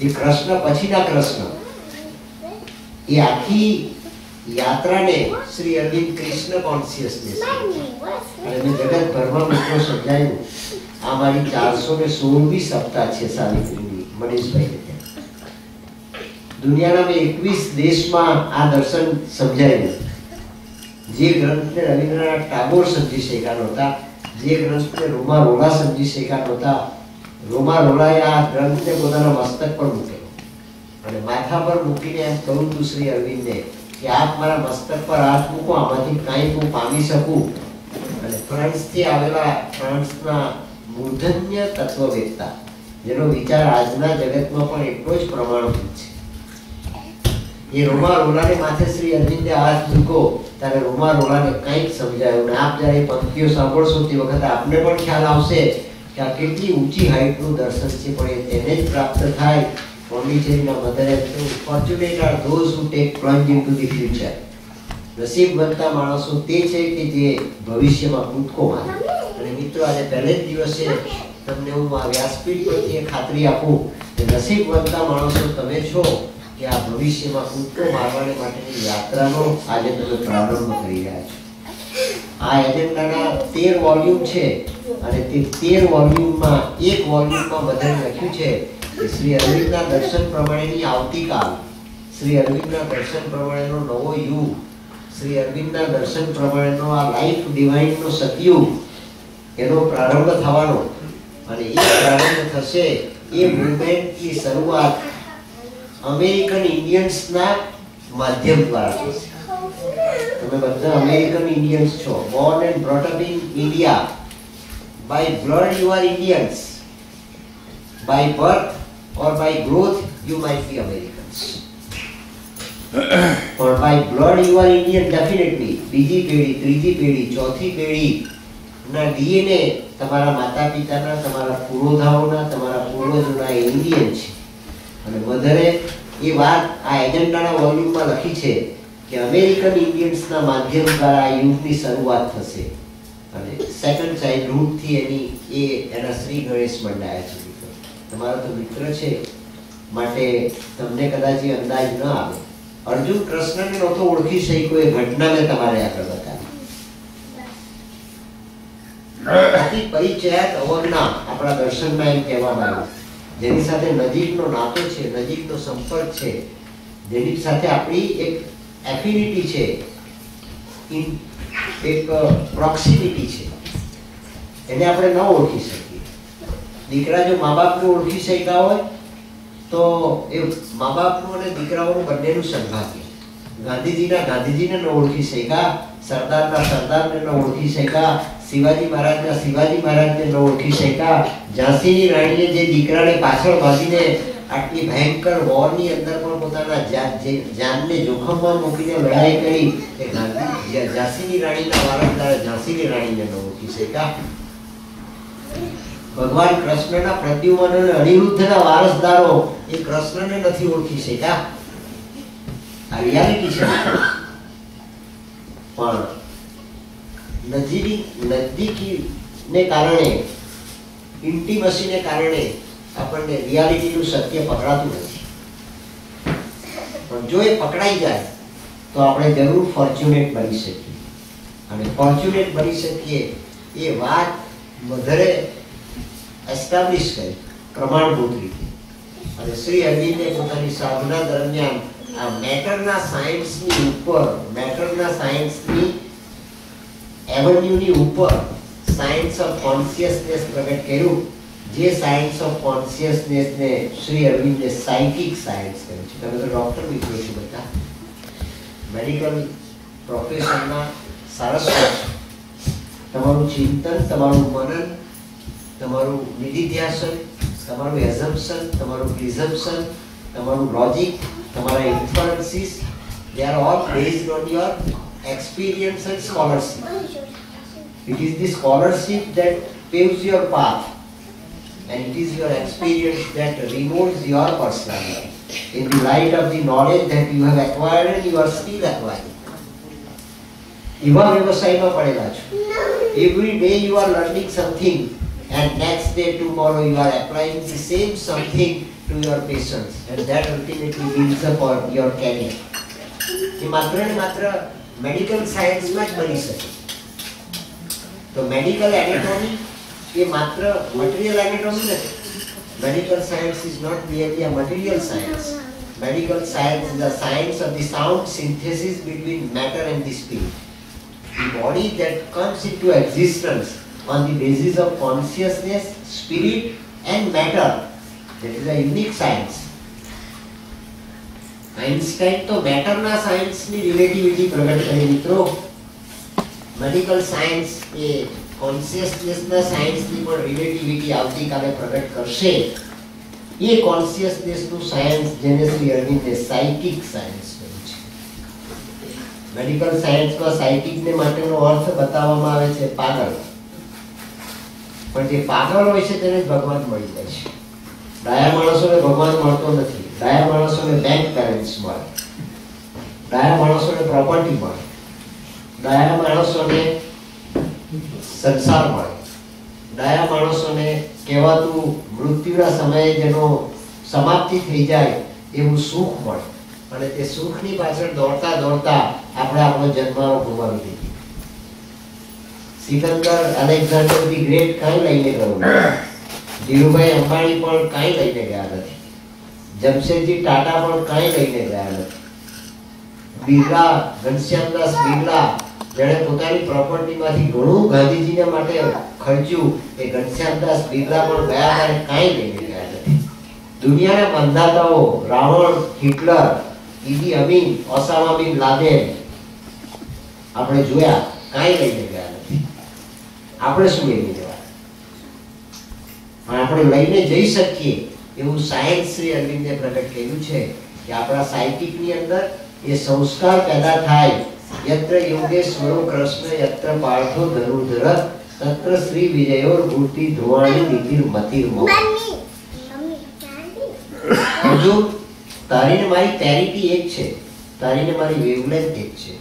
એ કૃષ્ણ પછીના કૃષ્ણ, એ આખી યાત્રાને શ્રી અરવિંદ કૃષ્ણ કોન્શિયસનેસ અને મેં જગતભરમાં મિત્રો સમજાયું. આ મારી 416મી સપ્તાહ છે સાવિત્રીની મનીષભાઈને ત્યાં. દુનિયાના મેં 21 દેશમાં આ દર્શન સમજાયું. જે ગ્રંથને રવિન્દ્રનાથ ટાગોર સમજી શક્યા નહોતા, જે ગ્રંથને રોમા રોલા સમજી શક્યા નહોતા, રોમા રોલાએ આ ગ્રંથને પોતાના મસ્તક પર મૂકેલો અને માથા પર મૂકીને એમ કહ્યું હતું શ્રી અરવિંદને કે આપ મારા મસ્તક પર હાથ મૂકો, આમાંથી કાંઈ હું પામી શકું. અને ફ્રાન્સથી આવેલા ફ્રાન્સના મૂર્ધન્ય તત્વવેત્તા, જેનો વિચાર આજના જગતમાં પણ એટલો જ પ્રમાણભૂત છે, એ રોમા રોલાને માથે શ્રી અરવિંદે હાથ મૂકો ત્યારે રોમા રોલાને કંઈક સમજાયું. અને આપ જ્યારે એ પંક્તિઓ સાંભળશો તે વખતે આપને પણ ખ્યાલ આવશે કે આ કેટલી ઊંચી હાઈટનું દર્શન છે, પણ એ તેને જ પ્રાપ્ત થાય. પોંડિચેરીના મધરે fortunate are those who take plunge into the future. નસીબવંતા માણસો તે છે કે જે ભવિષ્યમાં કૂદકો મારે. અને મિત્રો, આજે પહેલે જ દિવસે તમને હું આ વ્યાસપીઠ પરથી ખાતરી આપું કે નસીબવંતા માણસો તમે છો કે આ ભવિષ્યમાં કૂદકો મારવાને માટેની યાત્રાનો આજે તમે પ્રારંભ કરી રહ્યા છો. આ એજન્ડાના 13 વોલ્યુમ છે અને તે 13 વોલ્યુમમાં એક વોલ્યુમમાં બધાને લખ્યું છે કે શ્રી અરવિંદના દર્શન પ્રમાણેની આવતીકાલ, શ્રી અરવિંદના દર્શન પ્રમાણેનો નવો યુગ, શ્રી અરવિંદના દર્શન પ્રમાણેનો આ લાઈફ ડિવાઇનનો સતયુગ, એનો પ્રારંભ થવાનો. અને એ પ્રારંભ થશે, એ મૂવમેન્ટની શરૂઆત અમેરિકન ઇન્ડિયન્સના માધ્યમ દ્વારા થશે. તમે બધા અમેરિકન ઇન્ડિયન્સ છો, born and brought up in India. By blood you are Indians, by birth or by growth you might be Americans, or by blood you are Indian definitely. બીજી પેઢી, ત્રીજી પેઢી, ચોથી પેઢી ના DNA તમારા માતા પિતાના, તમારા પૂર્વધાઓના, તમારા પૂર્વજોના ઇન્ડિયન છે. અને મધરે એ વાત આ એજન્ડાના વોલ્યુમમાં લખી છે કે અમેરિકન ઇન્ડિયન્સના માધ્યમ દ્વારા આ યુગની શરૂઆત થશે. અને સેકન્ડ ચાઇલ્ડહુડથી એના શ્રી ગણેશ મંડાયા છે. તમારો તો મિત્ર છે, માટે તમને કદાચ એ અંદાજ ન આવે. અર્જુન કૃષ્ણને નહોતો ઓળખી શક્યો, એ ઘટના મેં તમારે આગળ બતાવી. પરિચયાત અવજ્ઞા આપણા દર્શનમાં એમ કહેવામાં આવ્યું, જેની સાથે નજીકનો નાતો છે, નજીકનો સંપર્ક છે, જેની સાથે આપણી એક એફિનિટી છે, એક પ્રોક્સિમિટી છે, એને આપણે ન ઓળખી શકીએ. દીકરા જો મા બાપને ઓળખી શક્યા હોય તો એ મા બાપનું અને દીકરાઓનું બંનેનું સદભાગ્ય. ગાંધીજીને ન ઓળખી શક્યા, સરદારને ન ઓળખી શક્યા, શિવાજી મહારાજને ન ઓળખી શક્યા, ઝાંસીની રાણીએ જે દીકરાને પાછળ ભાગીને આટલી ભયંકર વોરની અંદર પણ પોતાના જાનને જોખમમાં મૂકીને લડાઈ કરી, એ ઝાંસીની રાણીના વારસદાર ઝાંસીની રાણીને ન ઓળખી શક્યા. ભગવાન કૃષ્ણના પ્રદ્યુમન અને અનિરુદ્ધના વારસદારો એ કૃષ્ણને નથી ઓળખી શક્યા. આ રિયાલિટી છે. પણ નજીકીને કારણે, ઇન્ટિમસીને કારણે આપણને રિયાલિટીનું સત્ય પકડાતું નથી. પણ જો એ પકડાઈ જાય તો આપણે જરૂર ફોર્ચ્યુનેટ બની શકીએ. અને ફોર્ચ્યુનેટ બની શકીએ એ વાત મધરે એસ્ટાબ્લિશ કરી પ્રમાણભૂત રીતે. અને શ્રી અરવિંદે પોતાની સાધના દરમિયાન આ મેટરના સાયન્સની ઉપર, મેટરના સાયન્સની એવન્યુની ઉપર સાયન્સ ઓફ કોન્શિયસનેસ પ્રગટ કર્યું. જે સાયન્સ ઓફ કોન્શિયસનેસને શ્રી અરવિંદે સાયકિક સાયન્સ કહ્યું છે. તમે તો ડોક્ટર મિત્રો છો બધા, મેડિકલ પ્રોફેશનના સારસ્વત. તમારું ચિંતન, તમારું મનન, તમારું નિધિધ્યાસન, તમારું એઝમ્પશન, તમારું પ્રિઝમ્પશન, તમારું લોજિક, તમારા ઇન્ફરન્સીસ, they are all based on your experience and scholarship. It is the scholarship that paves your path, and it is your experience that remolds your personality in the light of the knowledge that you have acquired and you are still acquiring. એવા વ્યવસાયમાં પડેલા છો. Every day you are learning something and next day tomorrow you are applying the same something to your patients and that ultimately builds up your career. એ માત્ર ને માત્ર medical સાયન્સમાં જ બની શકે. તો મેડિકલ એનાટોમી એ માત્ર મટીરિયલ એનાટોમી નથી. Medical science is not merely a material science. Medical science is the science of the sound synthesis between matter and the spirit. The body that comes into existence on the basis of consciousness, spirit and matter. That is a unique science. Einstein તો મેટરના સાયન્સની relativity પ્રગટ કરી મિત્રો. Medical science એ કોન્શિયસનેસના સાયન્સની પણ relativity આવતીકાલે પ્રગટ કરશે. એ કોન્શિયસનેસનું સાયન્સ જેને શ્રી અરવિંદે સાયકિક સાયન્સ કહ્યું છે. મેડિકલ સાયન્સમાં સાયકિકને માટેનો અર્થ બતાવવામાં આવે છે પાગલ. પણ જે પાગલ હોય છે તેને જ ભગવાન મળી જાય છે. ડાયા માણસોને ભગવાન મળતો નથી. ડાયા માણસોને બેંક બેલેન્સ મળે, ડાયા માણસોને પ્રોપર્ટી મળે, ડાયા માણસોને સંસાર મળે, ડાયા માણસોને કહેવાતું મૃત્યુના સમયે જેનો સમાપ્તિ થઈ જાય એવું સુખ મળે. અને તે સુખની પાછળ દોડતા દોડતા આપણે આપણો જન્મ ગુમાવી દીધી. સિકંદર અલેક્ઝાન્ડર ધી ગ્રેટ કાંઈ લઈને ગયું નથી. ધીરુભાઈ અંબાણી પણ કાંઈ લઈને ગયા નથી. જમશેદજી ટાટા પણ કાંઈ લઈને ગયા નથી. બિરલા, ઘનશ્યામદાસ બિરલા જેણે પોતાની પ્રોપર્ટીમાંથી ઘણું ગાંધીજીને માટે ખર્ચ્યું, એ ઘનશ્યામદાસ બિરલા પણ ગયા ત્યારે કાંઈ લઈને ગયા નથી. દુનિયાના મંદાતાઓ રાવણ, હિટલર, ઈદી અમીન, ઓસામા બિન લાદેન આપણે જોયા, કાંઈ લઈને ગયા નથી. આપણે શું લઈને જવા? આપણે લઈને જઈ શકીએ એવું સાયન્સ શ્રી અરવિંદે પ્રગટ કર્યું છે કે આપણા સાયકિકની અંદર એ સંસ્કાર પેદા થાય. યત્ર યોગેશ્વરો કૃષ્ણ યત્ર પાર્થો ધનુર્ધર તત્ર શ્રી વિજયોર મૂર્તિ ધ્રુવાણી નીતિર મતિર મોહ. અર્જુન, તારી ને મારી પેરિટી એક છે, તારી ને મારી વેવલેન્થ એક છે,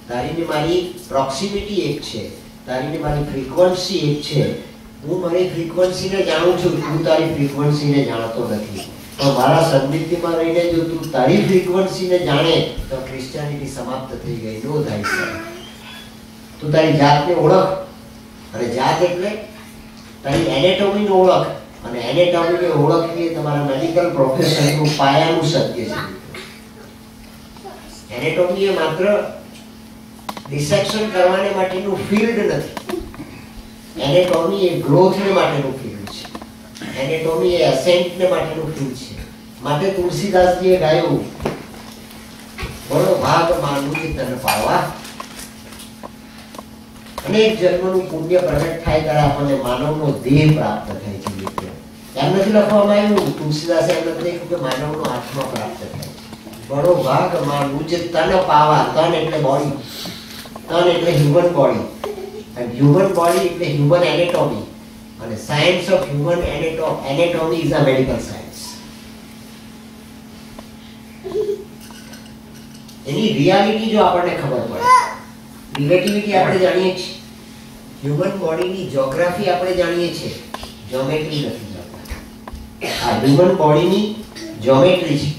તારી ને મારી પ્રોક્સિમિટી એક છે, તારી ને મારી ફ્રીક્વન્સી એક છે. હું મારી ફ્રીક્વન્સીને જાણું છું, તું તારી ફ્રીક્વન્સીને જાણતો નથી. તો મારા સન્નિધિમાં રહીને જો તું તારી ફ્રીક્વન્સીને જાણે તો ક્રિશ્ચિયાનિટી સમાપ્ત થઈ ગઈ. નો થાય છે. તું તારી જાતને ઓળખ, અને જાત એટલે તારી એનેટોમીને ઓળખ, અને એનેટોમીને ઓળખવી એ તમારા મેડિકલ પ્રોફેશનનું પાયાનું સત્ય છે. એનેટોમી એ માત્ર ડિસેક્શન કરવાને માટેનું ફિલ્ડ નથી. એનેટોમી એ ગ્રોથને માટેનું ફિલ્ડ છે. એનેટોમી એ અસેન્ટને માટેનું ફિલ્ડ છે. માટે તુલસીદાસજીએ ગાયું, બળો ભાગ માનવું કે તને પાડવા. અનેક જન્મનું પુણ્ય પ્રગટ થાય ત્યારે આપણને માનવનો દેહ પ્રાપ્ત થાય છે. એમ નથી લખવામાં આવ્યું, તુલસીદાસે એમ નથી લખ્યું કે માનવનો આત્મા પ્રાપ્ત થાય. બળો ભાગ માનવું જે તન પાવા. તન એટલે બોડી, તન એટલે human body, and human body is the human anatomy, and the science of human anatomy is a medical science. Any reality જો આપણને ખબર પડે, રિલેટિવિટી આપણે જાણીએ છીએ, હ્યુમન બોડીની જ્યોગ્રાફી આપણે જાણીએ છીએ, જ્યોમેટ્રી નથી જાણતા. આ હ્યુમન બોડીની જ્યોમેટ્રી છે.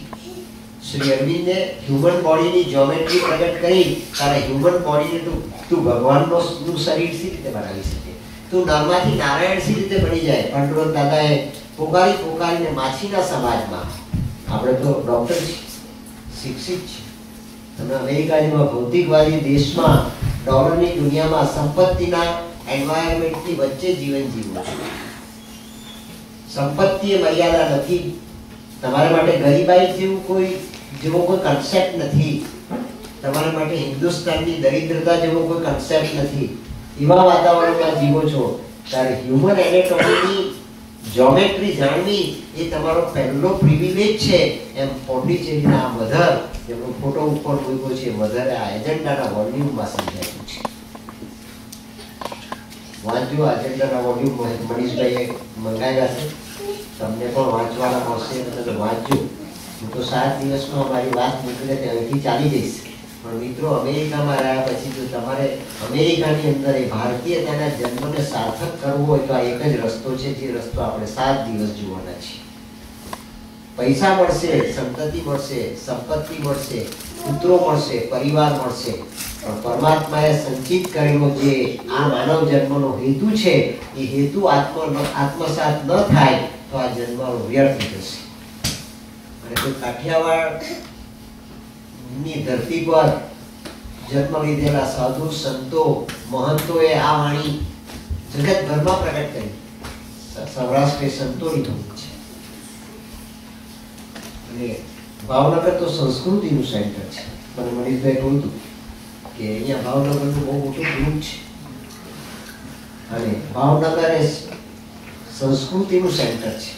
શ્રી અરવિંદે હ્યુમન બોડીની જ્યોમેટ્રી પ્રગટ કરી. તારા હ્યુમન બોડીને તું ભગવાનનું શરીર સી રીતે બનાવી શકે? તું નરમાંથી નારાયણ સી રીતે બની જાય? પાંડુરંગ દાદાએ પોકારીને માછીના સમાજમાં, આપણે તો ડોક્ટર છીએ, શિક્ષિત છીએ, તમે અમેરિકા જેવા ભૌતિકવાદી દેશમાં, ડોલરની દુનિયામાં સંપત્તિના એન્વાયરમેન્ટની વચ્ચે જીવન જીવો છો. સંપત્તિ એ મર્યાદા નથી. તમારા માટે ગરીબાઈ જેવો કોઈ કન્સેપ્ટ નથી. તમારા માટે હિન્દુસ્તાનની દરિદ્રતા જેવો કોઈ કન્સેપ્ટ નથી. એવા વાતાવરણમાં જીવો છો ત્યારે હ્યુમન એનેટોમીની જ્યોમેટ્રી જાણવી એ તમારો પહેલો પ્રિવિલેજ છે. એમ પોંડિચેરીના મધર, જેમનો ફોટો ઉપર મૂક્યો છે, મધરે આ એજન્ડાના વોલ્યુમમાં સમજાવ્યું છે. વાંચજો, એજન્ડાના વોલ્યુમ મનીષભાઈએ મંગાવ્યા છે, તમને પણ વાંચવાના મળશે. તમે વાંચજો. હું તો 7 દિવસમાં મારી વાત નીકળે ત્યાંથી ચાલી જઈશ. પણ મિત્રો અમેરિકામાં રહ્યા પછી જો તમારે અમેરિકાની અંદર એ ભારતીયતાના જન્મને સાર્થક કરવો હોય તો આ એક જ રસ્તો છે, જે રસ્તો આપણે 7 દિવસ જોવાના છે. પૈસા મળશે, સંતતિ મળશે, સંપત્તિ મળશે, પુત્રો મળશે, પરિવાર મળશે, પણ પરમાત્માએ સંચિત કરેલો જે આ માનવ જન્મનો હેતુ છે એ હેતુ આત્મસાત ન થાય તો આ જન્મ વ્યર્થ જશે. અને કોઈ કાઠિયાવાડની ધરતી પર જન્મ લીધેલા સાધુ સંતો મહંતોએ આ વાણી જગતભરમાં પ્રગટ કરી. સૌરાષ્ટ્રે સંતોની ધૂમ છે. અને ભાવનગર તો સંસ્કૃતિનું સેન્ટર છે. મને મનીષભાઈ કહ્યું કે અહીંયા ભાવનગરનું બહુ મોટું ગ્રુપ છે અને ભાવનગર એ સંસ્કૃતિનું સેન્ટર છે.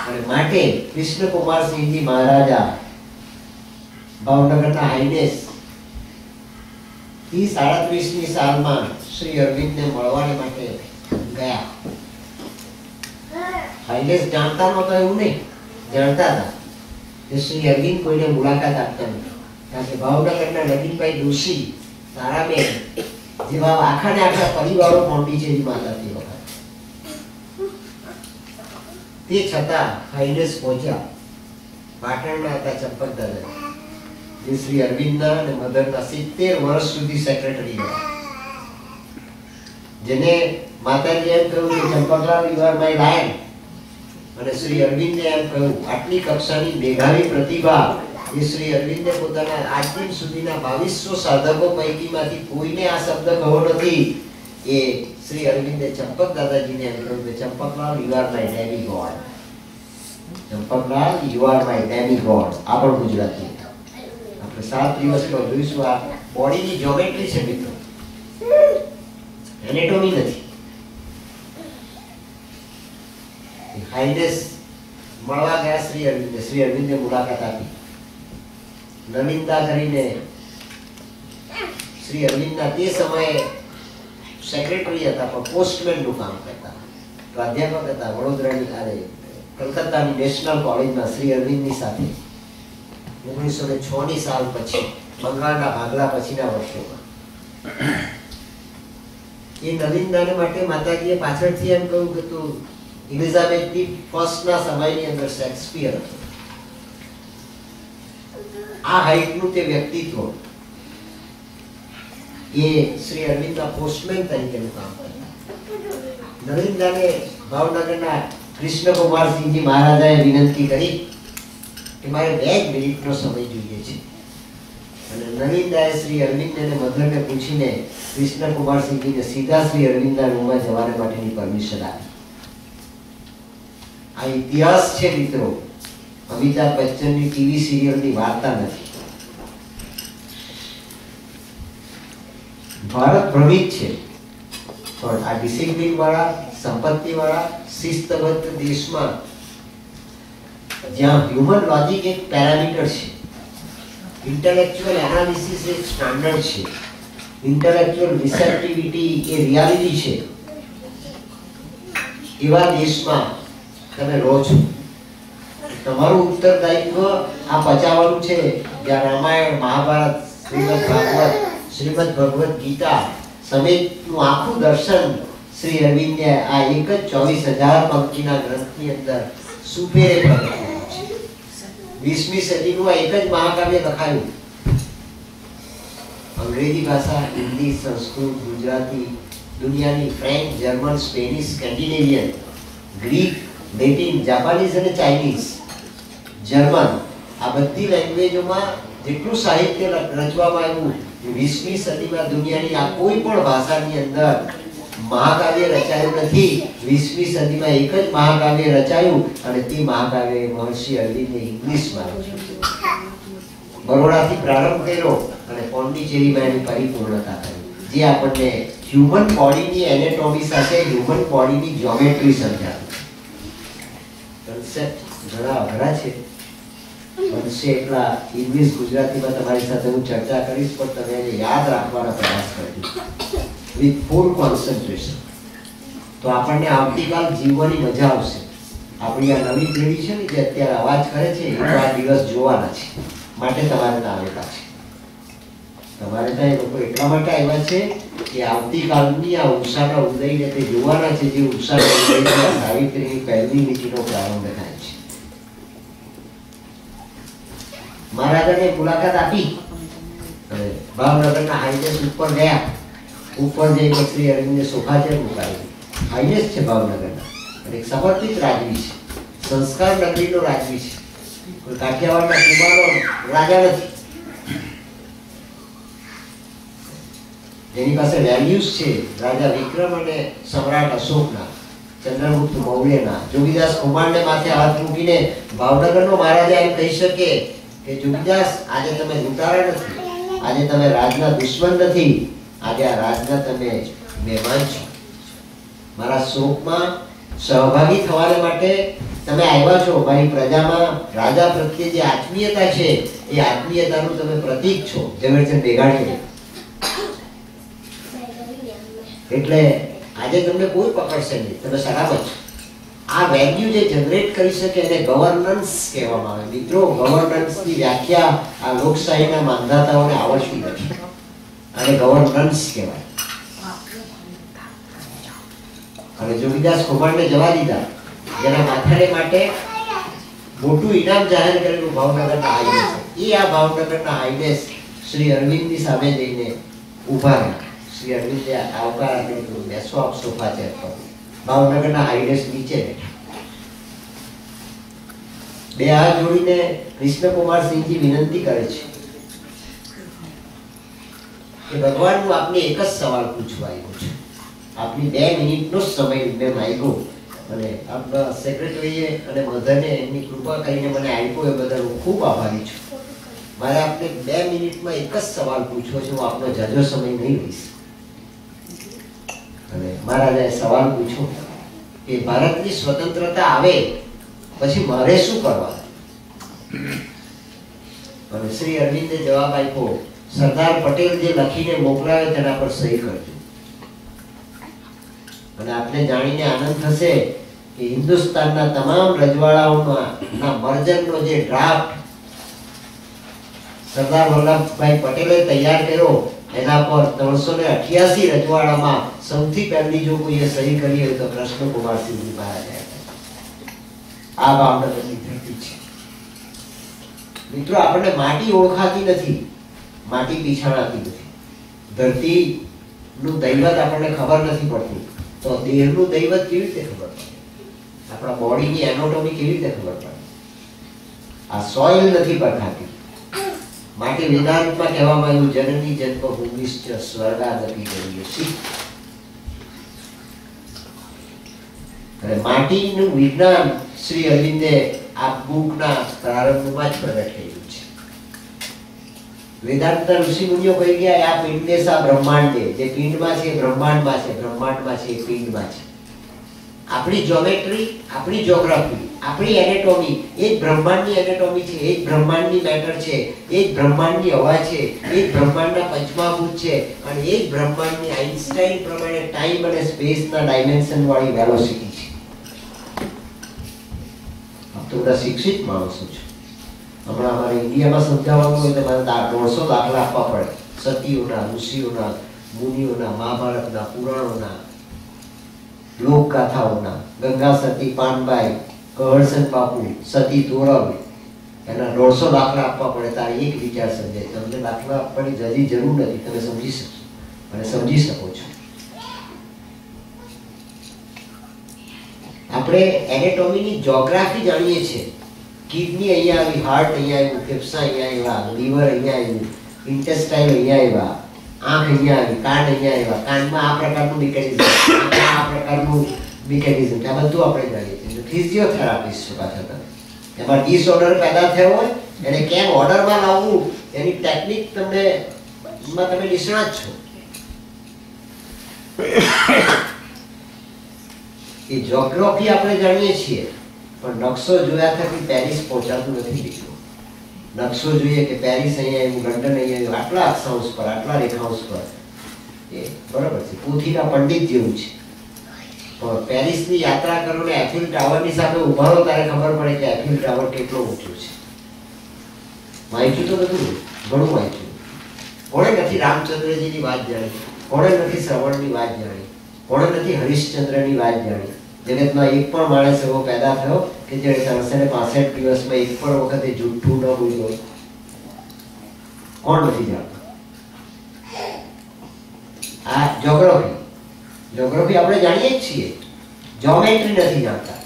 અને માટે કૃષ્ણકુમારસિંહજી મહારાજા ભાવનગરના હાઈનેસ 37ની સાલમાં શ્રી અરવિંદને મળવાને માટે ગયા. હાઈનેસ જાણતા નહોતા એવું નહીં, જાણતા હતા કે શ્રી અરવિંદ કોઈને મુલાકાત આપતા નથી. કારણ કે ભાવનગરના નવીનભાઈ દોશી, તારાબેન જેવા આખા ને આખા પરિવારો પોંડિચેરી માતા તે વખત. તે છતાં હાઈનેસ પહોંચ્યા. પાટણના હતા ચંપક દાદા, જે શ્રી અરવિંદના અને મધરના 70 વર્ષ સુધી સેક્રેટરી રહ્યા. જેને માતાજી એમ કહ્યું કે Champaklal you are my lion, અને શ્રી અરવિંદે એમ કહ્યું આટલી કક્ષાની મેઘાવી પ્રતિભા એ શ્રી અરવિંદે પોતાના આજ દિન સુધીના 2200 સાધકો પૈકીમાંથી કોઈને આ શબ્દ કહ્યો નથી. એ શ્રી અરવિંદે ચંપક દાદાજીને એમ કહ્યું કે Champaklal you are my demigod. Champaklal you are my demigod. આ પણ ગુજરાતી. આપણે 7 દિવસમાં જોઈશું. આ બોડીની જ્યોમેટ્રી છે મિત્રો, એનેટોમી નથી. હાઈનેસ મળવા ગયા શ્રી અરવિંદે. શ્રી અરવિંદે મુલાકાત આપી. નલિનતા કરીને શ્રી અરવિંદના તે સમયે સેક્રેટરી હતા, પણ પોસ્ટમેનનું કામ કરતા. પ્રાધ્યાપક હતા વડોદરાની કલકત્તાની નેશનલ કોલેજમાં શ્રી અરવિંદની સાથે 1906ની સાલ પછી, બંગાળના ભાગલા પછીના વર્ષોમાં. એ નલિનદાને માટે માતાજીએ પાછળથી એમ કહ્યું કે તું એલિઝાબેથની ફર્સ્ટના સમયની અંદર શેક્સપિયર હતો. આ હાઈટનું તે વ્યક્તિત્વ એ શ્રી અરવિંદના પોસ્ટમેન તરીકેનું કામ કરતા. નલિનદાને ભાવનગરના કૃષ્ણકુમારસિંહજી મહારાજાએ વિનંતી કરી કે મારે 2 મિનિટનો સમય જોઈએ છે. અને નલિનદાએ શ્રી અરવિંદ અને મધરને પૂછીને કૃષ્ણકુમારસિંહજીને સીધા શ્રી અરવિંદના રૂમમાં જવા માટેની પરમિશન આપી. આ ઇતિહાસ છે મિત્રો, અમિતાભ બચ્ચનની ટીવી સિરિયલની વાર્તા નથી. ભારત ભ્રમિત છે, પણ આ ડિસિપ્લિન વાળા, સંપત્તિ વાળા, શિસ્તબદ્ધ દેશમાં જ્યાં હ્યુમન લોજિક એક પેરામીટર છે, ઇન્ટેલેક્ચ્યુઅલ એનાલિસિસ એક સ્ટાન્ડર્ડ છે, ઇન્ટેલેક્ચ્યુઅલ રિસેપ્ટિવિટી એ રિયાલિટી છે, એવા દેશમાં તમે રહો છો. તમારું ઉત્તરદાયિત્વ આ પચાવવાનું છે. જ્યાં રામાયણ, મહાભારત, શ્રીમદ ભગવદ ગીતા સમેતનું આખું દર્શન શ્રી અરવિંદે આ એક જ 24,000 પંક્તિના ગ્રંથની અંદર સુપેરે પ્રગટ્યું છે. 20મી સદીનું આ એક જ મહાકાવ્ય લખાયું. અંગ્રેજી ભાષા, હિન્દી, સંસ્કૃત, ગુજરાતી, દુનિયાની French, German, Spanish, Scandinavian, Greek, Latin, Japanese અને ચાઇનીઝ, જર્મન, આ બધી લેંગ્વેજોમાં જેટલું સાહિત્ય રચવામાં આવ્યું, 20મી સદીમાં દુનિયાની આ કોઈ પણ ભાષાની અંદર મહાકાવ્ય રચાયું નથી. 20મી સદીમાં એક જ મહાકાવ્ય રચાયું, અને તે મહાકાવ્ય મહર્ષિ અરવિંદે ઇંગ્લિશમાં રચ્યું. બરોડાથી પ્રારંભ કર્યો અને પોંડિચેરીમાં એની પરિપૂર્ણતા કરી, જે આપણને હ્યુમન બોડીની એનેટોમી સાથે હ્યુમન બોડીની જ્યોમેટ્રી સમજાવી. કન્સેપ્ટ ઘણા અઘરા છે, બનશે એટલા ઇંગ્લિશ ગુજરાતીમાં તમારી સાથે હું ચર્ચા કરીશ, પણ તમે એને યાદ રાખવાનો પ્રયાસ કરજો વિથ ફૂલ કોન્સન્ટ્રેશન. તો આપણને આવતીકાલ જીવવાની મજા આવશે. આપણી આ નવી પેઢી છે ને, જે અત્યારે અવાજ કરે છે, એ આ દિવસ જોવાના છે, માટે તમારે આવેલા છે. તમારે ત્યાં એ લોકો એટલા માટે આવ્યા છે કે આવતીકાલની આ ઉષાના ઉદયને તે જોવાના છે, જે ઉષાના ઉદયમાં સાવિત્રીની પહેલી નીતિનો પ્રારંભ થાય છે. મહારાજાને મુલાકાત આપી અને ભાવનગરના હાઈનેસ ઉપર ગયા. ઉપર જઈને શ્રી અરવિંદે સોફાચેર મુકાવી. હાઈનેસ છે ભાવનગરના અને એક સમર્પિત રાજવી છે, સંસ્કાર નગરીનો રાજવી છે. કોઈ કાઠિયાવાડના કુમારનો રાજા નથી, જેની પાસે વેલ્યુઝ છે. રાજા વિક્રમ અને સમ્રાટ અશોકના, ચંદ્રગુપ્ત મૌર્યના, જોગીદાસ કુમારને માથે હાથ મૂકીને ભાવનગરનો મહારાજા એમ કહી શકે કે જોગીદાસ, આજે તમે લૂંટારા નથી, આજે તમે રાજના દુશ્મન નથી, આજે આ રાજના તમે મહેમાન છો. મારા શોકમાં સહભાગી થવા માટે તમે આવ્યા છો. મારી પ્રજામાં રાજા પ્રત્યે જે આત્મીયતા છે એ આત્મીયતાનું તમે પ્રતીક છો. ઝવેરચંદ મેઘાણીએ. એટલે આજે તમને કોઈ પકડશે નહીં, તમે સલામત છો. આ વેલ્યુ જે જનરેટ કરી શકે એને ગવર્નન્સ કહેવામાં આવે. મિત્રો, ગવર્નન્સની વ્યાખ્યા આ લોકશાહીના માંધાતાઓને આવડતી નથી, અને ગવર્નન્સ કહેવાય. અને જોગીદાસ કુમારને જવા દીધા, જેના માથાને માટે મોટું ઇનામ જાહેર કરેલું ભાવનગરના હાઈનેસ. એ આ ભાવનગરના હાઈનેસ શ્રી અરવિંદની સામે જઈને ઊભા રહ્યા. શ્રી અરવિંદે આવકાર આપી, બેસો આપ સોફા ચેર પર. ભાવનગરના હાઈનેસ નીચે બેઠા. બે હાથ જોડીને કૃષ્ણકુમારસિંહજી વિનંતી કરે છે કે ભગવાન, હું આપને એક જ સવાલ પૂછવા આવ્યો છું. આપની 2 મિનિટનો સમય મેં માંગ્યો અને આપના સેક્રેટરીએ અને મધરને એમની કૃપા કરીને મને આપ્યો, એ બદલ હું ખૂબ આભારી છું. મારે આપને 2 મિનિટમાં એક જ સવાલ પૂછવો છે. હું આપનો જાજો સમય નહીં લઈશ. અને મહારાજાએ સવાલ પૂછ્યો કે ભારતની સ્વતંત્રતા આવે પછી મારે શું કરવા? અને શ્રી અરવિંદે જવાબ આપ્યો, સરદાર પટેલ જે લખીને મોકલાવે તેના પર સહી કરજો. અને આપને જાણીને આનંદ થશે કે હિન્દુસ્તાનના તમામ રજવાડાઓના મર્જનનો જે ડ્રાફ્ટ સરદાર વલ્લભભાઈ પટેલે તૈયાર કર્યો, એના પર 388 રજવાડામાં સૌથી પહેલી જો કોઈએ સહી કરી હોય તો કૃષ્ણકુમારસિંહજી મહારાજ. આ ભાવનગરની ધરતી છે. મિત્રો, આપણને માટી ઓળખાતી નથી, માટી પીછાણાતી નથી. ધરતીનું દૈવત આપણને ખબર નથી પડતી, તો દેહનું દૈવત કેવી રીતે ખબર પડે? આપણા બોડીની એનાટોમી કેવી રીતે ખબર પડે? આ સોઇલ નથી પરખાતી. માટે વેદાંતમાં કહેવામાં આવ્યું, જનની જન્મભૂમિશ્ચ સ્વર્ગાદપી ગરીયસી. અને માટીનું વિજ્ઞાન શ્રી અરવિંદે આ બુકના પ્રારંભમાં જ પ્રગટ કર્યું છે. વેદાંતના ઋષિ મુનિઓ કહી ગયા, આ પિંડે સા બ્રહ્માંડે, જે પિંડમાં છે બ્રહ્માંડમાં છે, બ્રહ્માંડમાં છે પિંડમાં છે. આપણી જ્યોમેટ્રી, આપણી જ્યોગ્રાફી, આપણી એનાટોમી એ જ બ્રહ્માંડની એનાટોમી છે, એ જ બ્રહ્માંડની મેટર છે, એ જ બ્રહ્માંડની હવા છે, એ જ બ્રહ્માંડના પંચમહાભૂત છે, અને એ જ બ્રહ્માંડની આઇન્સ્ટાઈન પ્રમાણે ટાઈમ અને સ્પેસના ડાયમેન્શન વાળી વેલોસિટી છે. આપ તો બધા શિક્ષિત માણસો છો. હમણાં અમારે ઇન્ડિયામાં સમજાવવાનું હોય તો મારે 150 દાખલા આપવા પડે. સતીઓના, ઋષિઓના, મુનિઓના, મહાભારતના, પુરાણોના, લોકગાથાઓના. ગંગા સતી પાનબાઈ, કહળસન બાપુ, સતી તોરલ, એના 150 દાખલા આપવા પડે. તારે એક વિચાર સમજાય. તમને દાખલા આપવાની જજી જરૂર નથી, તમે સમજી શકો અને સમજી શકો છો. આપણે એનાટોમીની જ્યોગ્રાફી જાણીએ છીએ. કિડની અહીંયા આવી, હાર્ટ અહીંયા આવ્યું, ફેફસા અહીંયા આવ્યા, લીવર અહીંયા આવ્યું, ઇન્ટેસ્ટાઇન અહીંયા આવ્યા, આંખ અહીંયા આવી, કાન અહીંયા આવ્યા, કાનમાં આ પ્રકારનું મિકેનિઝમ, આ પ્રકારનું મિકેનિઝમ, આ બધું આપણે જાણીએ છીએ. ફિઝિયોથેરાપિસ્ટ છો પાછા તમે. એમાં ડિસઓર્ડર પેદા થયો હોય એને કેમ ઓર્ડરમાં લાવવું એની ટેકનિક તમે નિષ્ણાત છો. એ જ્યોગ્રાફી આપણે જાણીએ છીએ, પણ નકશો જોયા થકી પેરિસ પહોંચાતું નથી દીકરો. નકશો જોઈએ કે પેરિસ અહીંયા આવ્યું, લંડન અહીંયા આવ્યું, આટલા અક્ષાંશ પર, આટલા રેખાંશ પર. એ બરાબર છે, પોથીના પંડિત જેવું છે. પણ પેરિસની યાત્રા કરો ને એફિલ ટાવરની સામે ઉભા રહો ત્યારે ખબર પડે કે એફિલ ટાવર કેટલો ઊંચો છે. વાંચ્યું તો બધું, ઘણું વાંચ્યું. કોણે નથી રામચંદ્રજીની વાત જાણી, કોણે નથી શ્રવણની વાત જાણી, કોણે નથી હરિશ્ચંદ્રની વાત જાણી. જગતમાં એક પણ માણસ એવો પેદા થયો કે જે 365 દિવસમાં એક પણ વખતે જૂઠું ન બોલ્યો હોય? કોણ નથી જાણતું? આ જ્યોગ્રાફી આપણે જાણીએ જ છીએ, જ્યોમેટ્રી નથી જાણતા.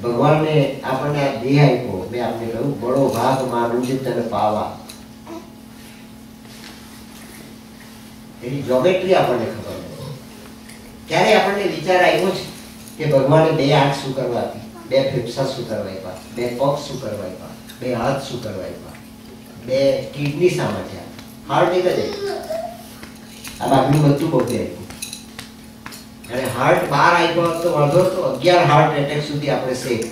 ભગવાનને આપણને આ દેહ આપ્યો, મેં આપને કહ્યું બડો ભાગ માનું છે તને પાવા. એની જ્યોમેટ્રી આપણને ખબર નથી. ક્યારે આપણને વિચાર આવ્યો છે કે ભગવાને 2 આંખ શું કરવા આપી, 2 ફેફસા શું કરવા આપ્યા, 2 પગ શું કરવા આપ્યા, 2 હાથ શું કરવા આપ્યા, 2 કિડની શા માટે, હાર્ટ એક જ આપ્યું, આ બાકીનું બધું બહુ આપ્યું. અને હાર્ટ 12 આપ્યો તો વાંધો તો 11 હાર્ટ એટેક સુધી આપણે સેફ.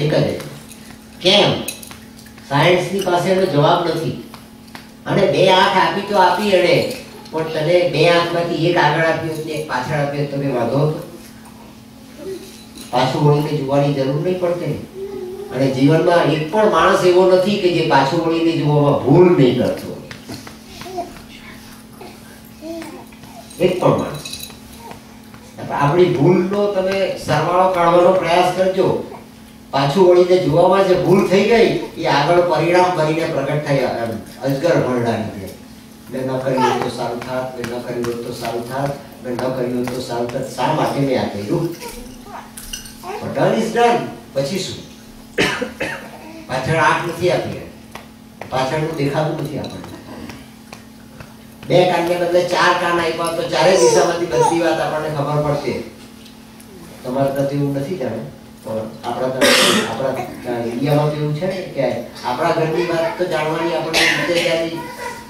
એક જ કેમ? સાયન્સની પાસે એનો જવાબ નથી. અને 2 આંખ આપી તો આપી એણે, પણ તને 2 આંખમાંથી એક આગળ આપ્યો ને એક પાછળ આપ્યો તો વાંધો હતો? પાછું વળીને જોવાની જરૂર નહીં પડતી. અને જીવનમાં એક પણ માણસ એવો નથી કે જે પાછું વળીને જોવામાં ભૂલ નહીં કરતો. એક પણ માણસ. આપણી ભૂલનો તમે સરવાળો કાઢવાનો પ્રયાસ કરજો. પાછું વળીને જોવામાં જે ભૂલ થઈ ગઈ એ આગળ પરિણામ બનીને પ્રગટ થઈ અજગર ભરડાની છે. મેં ન કર્યું હોત તો સારું થાત, મેં ન કર્યું હોત તો સારું થાત, મેં ન કર્યું હોત તો સારું થાત. શા માટે મેં આ કર્યું? Done is done. પછી શું? પાછળ આંખ નથી આપી, પાછળનું દેખાતું નથી આપણને. 2 કાનને બદલે 4 કાન આપ્યા તો 4 દિશામાંથી બધી વાત આપણને ખબર પડશે. તમારે તો એવું નથી જાણે, પણ આપણા ઇન્ડિયામાં તો એવું છે ને કે આપણા ઘરની વાત તો જાણવાની આપણને ઇંતજારી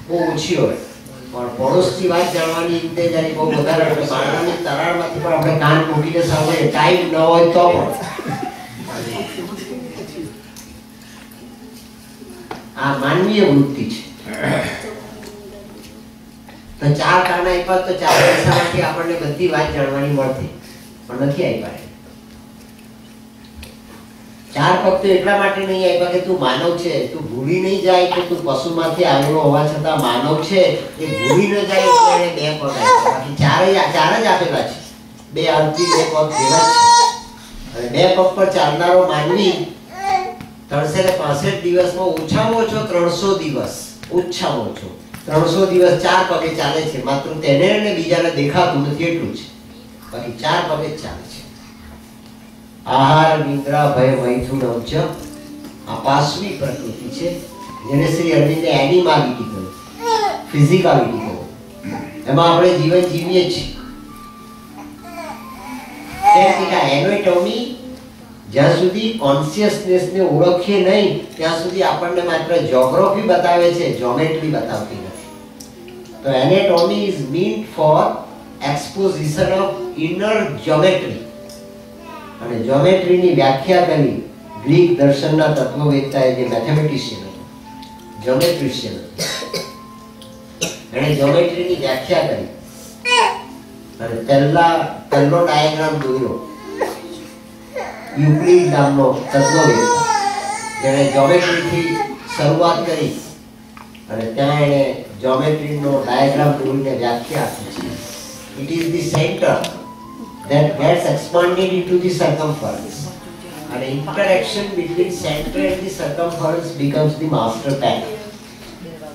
બહુ ઓછી હોય, પણ પડોશની વાત જાણવાની ઇંતજારી બહુ વધારે હોય. બાળકની તરાળમાંથી પણ આપણે કાન મૂકીને સાંભળીએ, ટાઈમ ન હોય તો પણ. આ માનવીય વૃત્તિ છે. તો 4 કાન આપ્યા તો 4 દિશામાંથી આપણને બધી વાત જાણવાની મળતી, પણ નથી આપ્યા. 4 પગ તો એટલા માટે નહીં આપ્યા કે તું માનવ છે, તું ભૂલી નહીં જાય કે તું પશુમાંથી આવેલો હોવા છતાં માનવ છે, એ ભૂલી ન જાય એટલે એને 2 પગ આપ્યા. બાકી 4 જ આપેલા છે. 2 અંતિ 2 પગ ભેગા છે. અને 2 પગ પર ચાલનારો માનવી 365 દિવસમાં ઓછામાં ઓછો 300 દિવસ, ઓછામાં ઓછો 300 દિવસ 4 પગે ચાલે છે. માત્ર તેને અને બીજાને દેખાતું નથી એટલું છે, બાકી 4 પગે જ ચાલે છે. આહાર નિદ્રા ભય મૈથુનમ ચ, આ 5મી પ્રકૃતિ છે જેને શ્રી અરવિંદે એનિમાલિટી કહ્યું, ફિઝિકાલિટી કહ્યું. એમાં આપણે જીવન જીવીએ છીએ. એનાટોમી જ્યાં સુધી કોન્શિયસનેસને ઓળખીએ નહીં ત્યાં સુધી આપણને માત્ર જ્યોગ્રાફી બતાવે છે, જ્યોમેટ્રી બતાવતી નથી. તો anatomy is meant for exposition of inner geometry. અને જ્યોમેટ્રીની વ્યાખ્યા કરી ગ્રીક દર્શનના તત્વવેત્તાએ, જે મેથેમેટિશિયન હતો, જ્યોમેટ્રિશિયન હતો, એણે જ્યોમેટ્રીની વ્યાખ્યા કરી અને પહેલો ડાયાગ્રામ દોર્યો યુક્લિડ નામનો તત્વવેત્તા, જેણે જ્યોમેટ્રીથી શરૂઆત કરી અને ત્યાં એણે જ્યોમેટ્રીનો ડાયાગ્રામ દોરીને વ્યાખ્યા આપી છે. It is the centre that gets expanded into the circumference, and interaction between center and the circumference becomes the master pattern.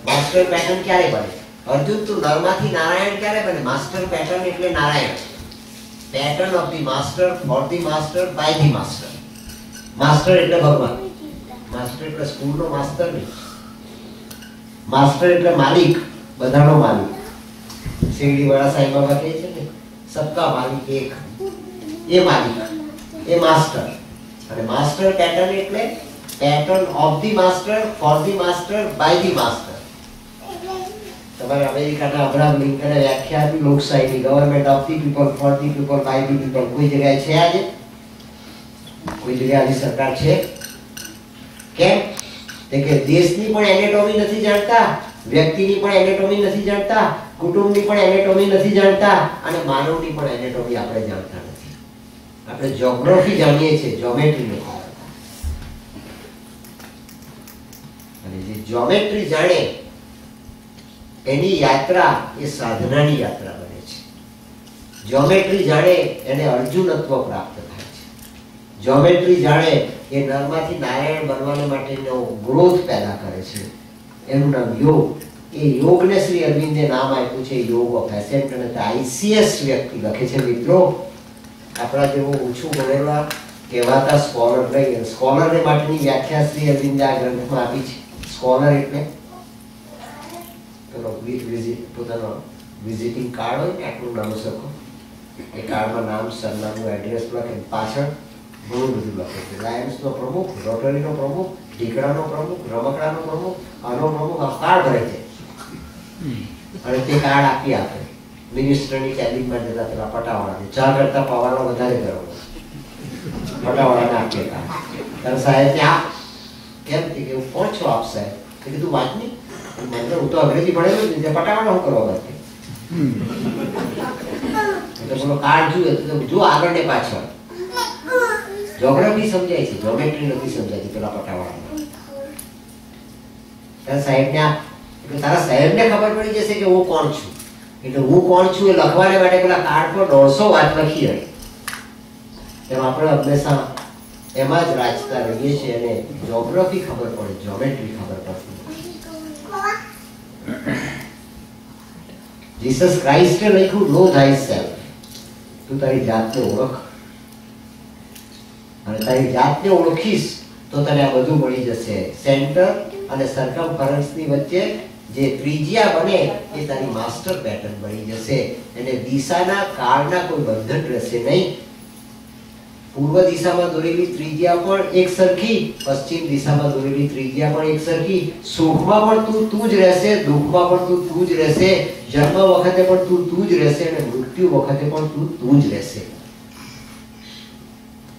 Master pattern ક્યારે બને? અર્જુન તું નરમાંથી નારાયણ ક્યારે બને? master pattern એટલે Narayan. pattern of the master, for the master, by the master. master એટલે ભગવાન. master એટલે સ્કૂલનો માસ્ટર નહીં. master એટલે માલિક, બધાનો માલિક. શેરડીવાળા સાંઈ બાબા કહે છે ને, सबका मालिक एक, ये मालिक, ये मास्टर. અને માસ્ટર પેટર્ન એટલે pattern of the master, for the master, by the master. તમારે અમેરિકાના અબ્રાહમ લિંકને વ્યાખ્યા આપી લોકશાહીની, government of the people, for the people, by the people. કોઈ જગ્યાએ છે આજે? કોઈ જગ્યાએ આની સરકાર છે? કેમ? કે દેશની પણ એનાટોમી નથી જાણતા, વ્યક્તિની પણ એનાટોમી નથી જાણતા, કુટુંબની પણ એનાટોમી નથી જાણતા, અને માનવની પણ એનાટોમી આપણે જાણતા નથી. આપણે જ્યોગ્રાફી જાણીએ છીએ, જ્યોમેટ્રી નથી. જ્યોમેટ્રી જાણે એની યાત્રા એ સાધનાની યાત્રા બને છે. જ્યોમેટ્રી જાણે એને અર્જુનત્વ પ્રાપ્ત થાય છે. જ્યોમેટ્રી જાણે એ નરમાંથી નારાયણ બનવાને માટેનો ગ્રોથ પેદા કરે છે. એનું નામ યોગ. એ યોગને શ્રી અરવિંદે નામ આપ્યું છે યોગ ઓફ એસેન્ટ. અને ICS વ્યક્તિ લખે છે મિત્રો, આપણા જેવો ઓછું ભણેલા કહેવાતા સ્કોલર નહીં. સ્કોલરને માટેની વ્યાખ્યા શ્રી અરવિંદે આ ગ્રંથમાં આપી છે. સ્કોલર એટલે પોતાનો વિઝિટિંગ કાર્ડ હોય ને, આટલું નામ શકો, એ કાર્ડમાં નામ, સરનામું, એડ્રેસ લખે, પાછળ ઘણું બધું લખે છે. લાયન્સનો પ્રમુખ, રોટરીનો પ્રમુખ, ઢીકડાનો પ્રમુખ, રમકડાનો પ્રમુખ, આનો પ્રમુખ, આ કાર્ડ ભરે છે. અને તે કાર્ડ આપે મિનિસ્ટરની કેબિનમાં જતા પેલા પટાવાળાને, ચા કરતા પવાળો વધારે કરવો, પટાવાળાને આપીએ કાર્ડ. ત્યારે સાહેબ ત્યાં કેમ કે હું કોણ છો આપ સાહેબ? કે કીધું વાત નહીં, હું તો અંગ્રેજી ભણેલું જ નહીં, પટાવાળા હું કરવા વાત? એટલે બોલો કાર્ડ જુએ તો જો આગળ ને પાછળ જ્યોગ્રાફી સમજાય છે, જ્યોમેટ્રી નથી સમજાતી પેલા પટાવાળા. ત્યારે સાહેબને એટલે તારા સાહેબને ખબર પડી જશે કે હું કોણ છું. એટલે હું કોણ છું એ લખવાને માટે પેલા કાર્ડ પર 150 વાત લખી હોય. એમ આપણે હંમેશા એમાં જ રાજતા રહીએ છીએ અને જ્યોગ્રાફી ખબર પડે, જ્યોમેટ્રી ખબર પડતી. જીસસ ક્રાઇસ્ટે લખ્યું નો થાયસેલ્ફ. તું તારી જાતને ઓળખ, અને તારી જાતને ઓળખીશ તો તને આ બધું મળી જશે. સેન્ટર અને સર્કમફરન્સની વચ્ચે જે ત્રિજ્યા બને એ તારી માસ્ટર પેટર્ન બની જશે. અને દિશાના કાળના કોઈ બંધન રહેશે નહીં. પૂર્વ દિશામાં દોરેલી ત્રિજ્યા પણ એક સરખી, પશ્ચિમ દિશામાં દોરેલી ત્રિજ્યા પણ એક સરખી. સુખમાં પણ તું જ રહેશે, દુઃખમાં પણ તું જ રહેશે, જન્મ વખતે પણ તું જ રહેશે, અને મૃત્યુ વખતે પણ તું જ રહેશે.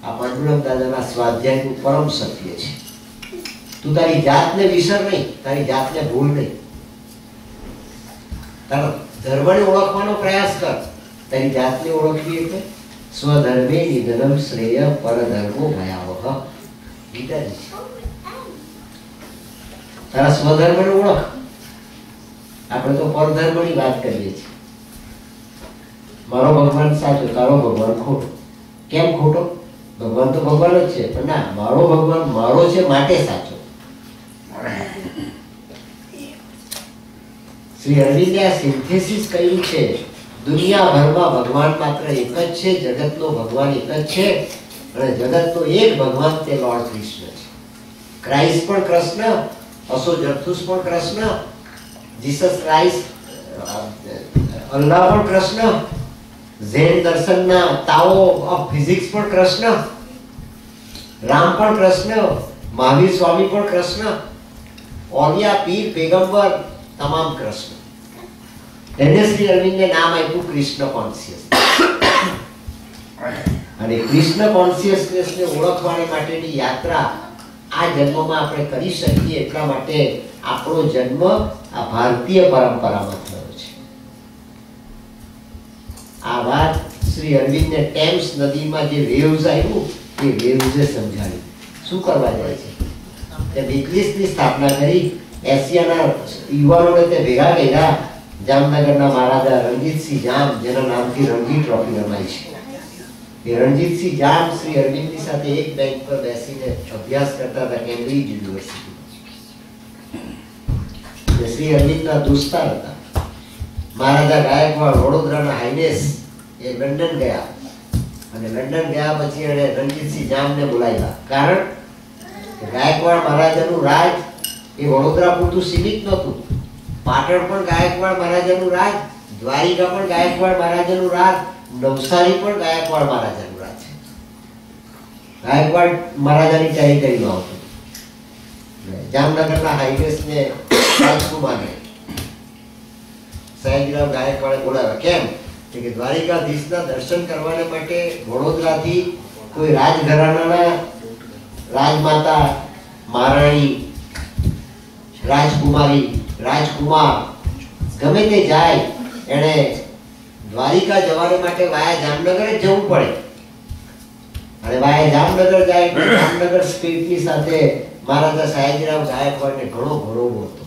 આ પાંડુરંગ દાદાના સ્વાધ્યાયનું પરમ સત્ય છે. તું તારી જાતને વિસર નહીં, તારી જાતને ભૂલ નહીં. તારો ધર્મને ઓળખવાનો પ્રયાસ કર. તારી જાતને ઓળખવી એટલે સ્વધર્મે નિધનમ શ્રેય પરધર્મો ભયાવહ. ગીતાજી છે. તારા સ્વધર્મને ઓળખ. આપણે તો પરધર્મની વાત કરીએ છીએ. મારો ભગવાન સાચો, તારો ભગવાન ખોટો. કેમ ખોટો? ભગવાન તો ભગવાન જ છે, પણ ના, મારો ભગવાન મારો છે માટે સાચો. શ્રી અરવિંદે આ સિન્થેસિસ કર્યું છે. દુનિયાભરમાં ભગવાન માત્ર એક જ છે, જગતનો ભગવાન એક જ છે, અને જગતનો એક ભગવાન તે લોર્ડ કૃષ્ણ છે. ક્રાઇસ્ટ પણ કૃષ્ણ, અસોજર્થુસ પણ કૃષ્ણ, જીસસ ક્રાઇસ્ટ, અલ્લાહ પણ કૃષ્ણ, ઝેન દર્શનના તાઓ ઓફ ફિઝિક્સ પણ કૃષ્ણ, રામ પણ કૃષ્ણ, મહાવીર સ્વામી પણ કૃષ્ણ, ઓલિયા, પીર, પેગમ્બર તમામ કૃષ્ણ. એને શ્રી અરવિંદે નામ આપ્યું કૃષ્ણ કોન્શિયસ. અને કૃષ્ણ કોન્શિયસનેસને ઓળખવા માટેની યાત્રા આ જન્મમાં આપણે કરી શકીએ. એટલા માટે આપણો જન્મ આ ભારતીય પરંપરામાં થયો છે. આ વાત શ્રી અરવિંદને ટેમ્સ નદીમાં જે વેવ્સ આવ્યું એ વેવ્સે સમજાવ્યું. શું કરવા જાય છે? તે બિટલીસની સ્થાપના કરી. એશિયાના યુવાનોને તે ભેગા કર્યા. જામનગરના મહારાજા રણજીતસિંહ જામ, જેના નામથી રણજી ટ્રોફી રમાય છે, એ રણજીતસિંહ જામ શ્રી અરવિંદની સાથે એક બેન્ચ પર બેસીને અભ્યાસ કરતા હતા કેમ્બ્રિજ યુનિવર્સિટી. શ્રી અરવિંદના દોસ્તાર હતા. મહારાજા ગાયકવાડ વડોદરાના હાઈનેસ એ લંડન ગયા, અને લંડન ગયા પછી એણે રણજીતસિંહ જામને બોલાવ્યા. કારણ કે ગાયકવાડ મહારાજાનું રાજ એ વડોદરા પૂરતું સીમિત નહોતું. પાટણ પણ ગાયકવાડ મહારાજાનું રાજ, દ્વારિકા પણ ગાયકવાડ મહારાજાનું રાજ, નવસારી પણ ગાયકવાડ મહારાજાનું રાજ. ગાયકવાડ મહારાજાની ટેરિટરીમાં આવતું. જામનગરના હાઈવેસને રાજકુમારને સયાજીરાવ ગાયકવાડે બોલાવ્યા. કેમ? કે દ્વારિકાધીશના દર્શન કરવાને માટે વડોદરાથી કોઈ રાજઘરાનાના રાજમાતા, મહારાણી, રાજકુમારી, રાજકુમાર ગમે તે જાય, એને દ્વારિકા જવાને માટે વાયા જામનગર જ જવું પડે. અને વાયા જામનગર જાય, જામનગર સ્પીડની સાથે મહારાજા સયાજીરાવ ગાયકવાડને ઘણો ગૌરવ હતો.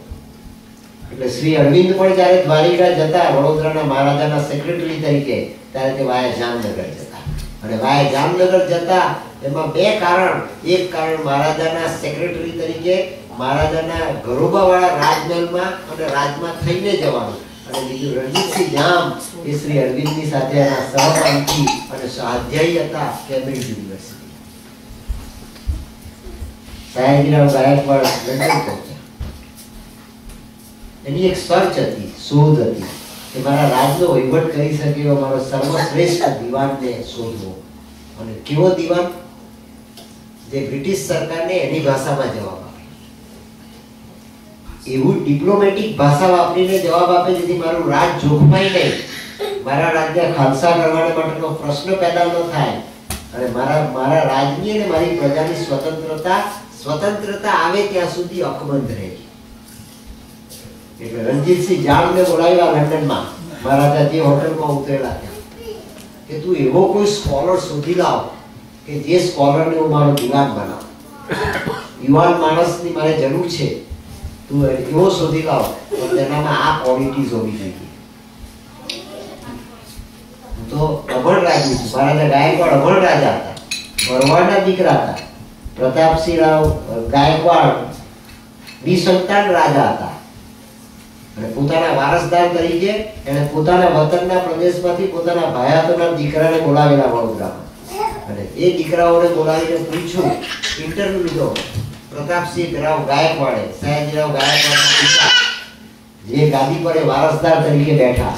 એટલે શ્રી અરવિંદ પણ જ્યારે દ્વારિકા જતા વડોદરાના મહારાજાના સેક્રેટરી તરીકે, ત્યારે તે વાયા જામનગર જતા. અને વાયા જામનગર જતા એમાં બે કારણ. એક કારણ મહારાજાના સેક્રેટરી તરીકે મહારાજાના ઘરોબાવાળા રાજમહેલમાં અને રાજમાં થઈને જવાનું, અને બીજું રણજીતસિંહ જામ એ શ્રી અરવિંદની સાથે એના સહપાઠી અને સ્વાધ્યાયી હતા Cambridge University. Sayajirao Gaekwad London પહોંચ્યા. એની એક સર્ચ હતી, શોધ હતી કે મારા રાજનો વહીવટ કરી શકે એવો મારો સર્વશ્રેષ્ઠ દિવાનને શોધવો. અને કેવો દિવાન? જે બ્રિટિશ સરકારને એની ભાષામાં જવાબ આપે, એવું ડિપ્લોમેટિક ભાષા વાપરીને જવાબ આપે જેથી મારું રાજ જોખમાય નહીં, મારા રાજ્ય ખાલસા કરવાને માટેનો પ્રશ્ન પેદા ન થાય, અને મારા રાજની અને મારી પ્રજાની સ્વતંત્રતા આવે ત્યાં સુધી અકબંધ રહે. એટલે રણજીતસિંહ જામને બોલાવ્યા લંડનમાં. મહારાજા જે હોટલમાં ઉતરેલા ત્યાં કે તું એવો કોઈ સ્કોલર શોધી લાવ કે જે સ્કોલરને હું મારો દિવાન બનાવું. યુવાન માણસની મારે જરૂર છે, તું એવો શોધી લાવ તો તેનામાં આ ક્વોલિટીઝ હોવી જોઈએ. તો અભણ રાજની છું. મહારાજા ગાયકવાડ અભણ રાજા હતા, ભરવાડના દીકરા હતા. પ્રતાપસિંહ રાવ ગાયકવાડ નિસંતાન રાજા હતા, અને પોતાના વારસદાર તરીકે એને પોતાના વતનના પ્રદેશમાંથી પોતાના ભાયાતોના દીકરાને બોલાવેલા વડોદરામાં. અને એ દીકરાઓને બોલાવીને પૂછ્યું, ઇન્ટરવ્યુ લીધો. પ્રતાપસિંહ રાવ ગાયકવાડે, સયાજીરાવ ગાયકવાડના પિતા, જે ગાદી પર વારસદાર તરીકે બેઠા,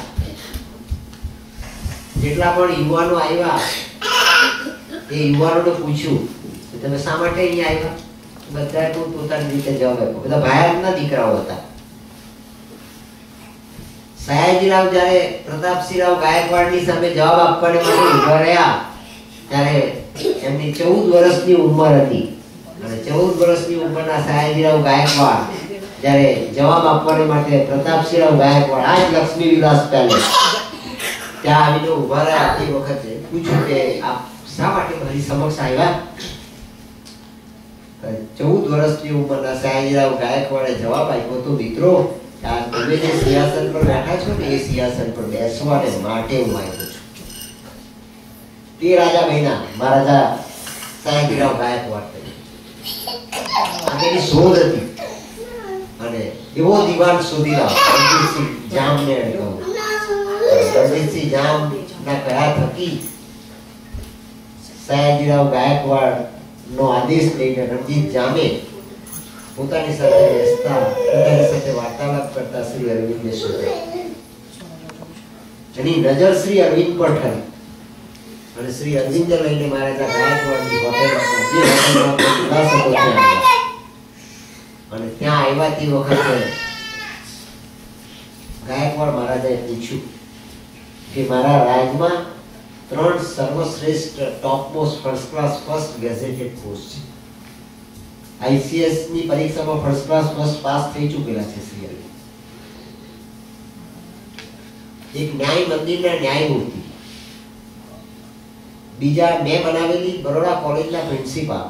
જેટલા પણ યુવાનો આવ્યા એ યુવાનોને પૂછ્યું કે તમે શા માટે અહીંયા આવ્યા? બધા પોતાની રીતે જવાબ આપ્યો. બધા ભાયાતના દીકરાઓ હતા. સયાજીરાવ જ્યારે પ્રતાપસિંહરાવ ગાયકવાડની સામે જવાબ આપવાને માટે ઊભા રહ્યા ત્યારે એમની 14 વર્ષની ઉંમર હતી. અને 14 વર્ષની ઉંમરના સયાજીરાવ ગાયકવાડ જ્યારે જવાબ આપવાને માટે પ્રતાપસિંહરાવ ગાયકવાડ આ જ લક્ષ્મી વિલાસ પેલેસ ત્યાં આવીને ઊભા રહ્યા તે વખતે પૂછ્યું કે આપ શા માટે મારી સમક્ષ આવ્યા? 14 વર્ષની ઉંમરના સયાજીરાવ ગાયકવાડે જવાબ આપ્યો તો, મિત્રો તમે જે સિંહાસન પર બેઠા છો ને એ સિંહાસન પર બેસવાને માટે હું આવ્યો છું. તે રાજા બન્યા મહારાજા સયાજીરાવ ગાયકવાડ તરીકે. આની શોધ હતી. અને એવો દિવાન શોધી લાવ રણજીતસિંહ જામને કહ્યું. રણજીતસિંહ જામના કયા થકી સયાજીરાવ ગાયકવાડ નો આદેશ લઈને રણજીત જામે પોતાની સાથે બેસતા, પોતાની સાથે વાર્તાલાપ કરતા શ્રી અરવિંદને શોધ્યા. એની નજર શ્રી અરવિંદ પર ઠરી અને શ્રી અરવિંદને લઈને મહારાજા ગાયકવાડની હોટેલમાં અને ત્યાં આવ્યા તે વખતે ગાયકવાડ મહારાજાએ પૂછ્યું કે મારા રાજમાં 3 સર્વશ્રેષ્ઠ topmost first class first gazetted post છે. ICS ની પરીક્ષામાં ફર્સ્ટ ક્લાસ ફર્સ્ટ પાસ થઈ ચૂકેલા છે શ્રી અરવિંદ. એક ન્યાય મંદિરના ન્યાયમૂર્તિ, બીજા મેં બનાવેલી બરોડા કોલેજના પ્રિન્સિપાલ,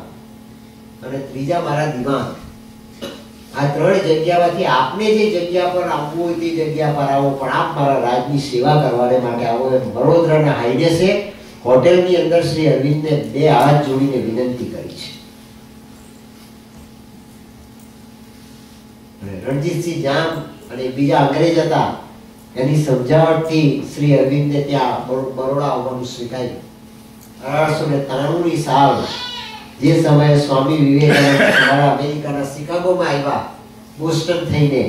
અને ત્રીજા મારા દિવાન. આ 3 જગ્યામાંથી આપને જે જગ્યા પર આવવું હોય તે જગ્યા પર આવો, પણ આપ મારા રાજની સેવા કરવાને માટે આવો એમ વડોદરાના હાઈનેસે હોટેલની અંદર શ્રી અરવિંદને 2 હાથ જોડીને વિનંતી કરી છે. રણજીતસિંહ જામ અને બીજા અંગ્રેજ હતા, એની સમજાવટથી શ્રી અરવિંદને ત્યાં બરોડા આવવાનું સ્વીકાર્યું. 1893ની સાલ, જે સમયે સ્વામી વિવેકાનંદ અમેરિકાના શિકાગોમાં આવ્યા બોસ્ટન થઈને,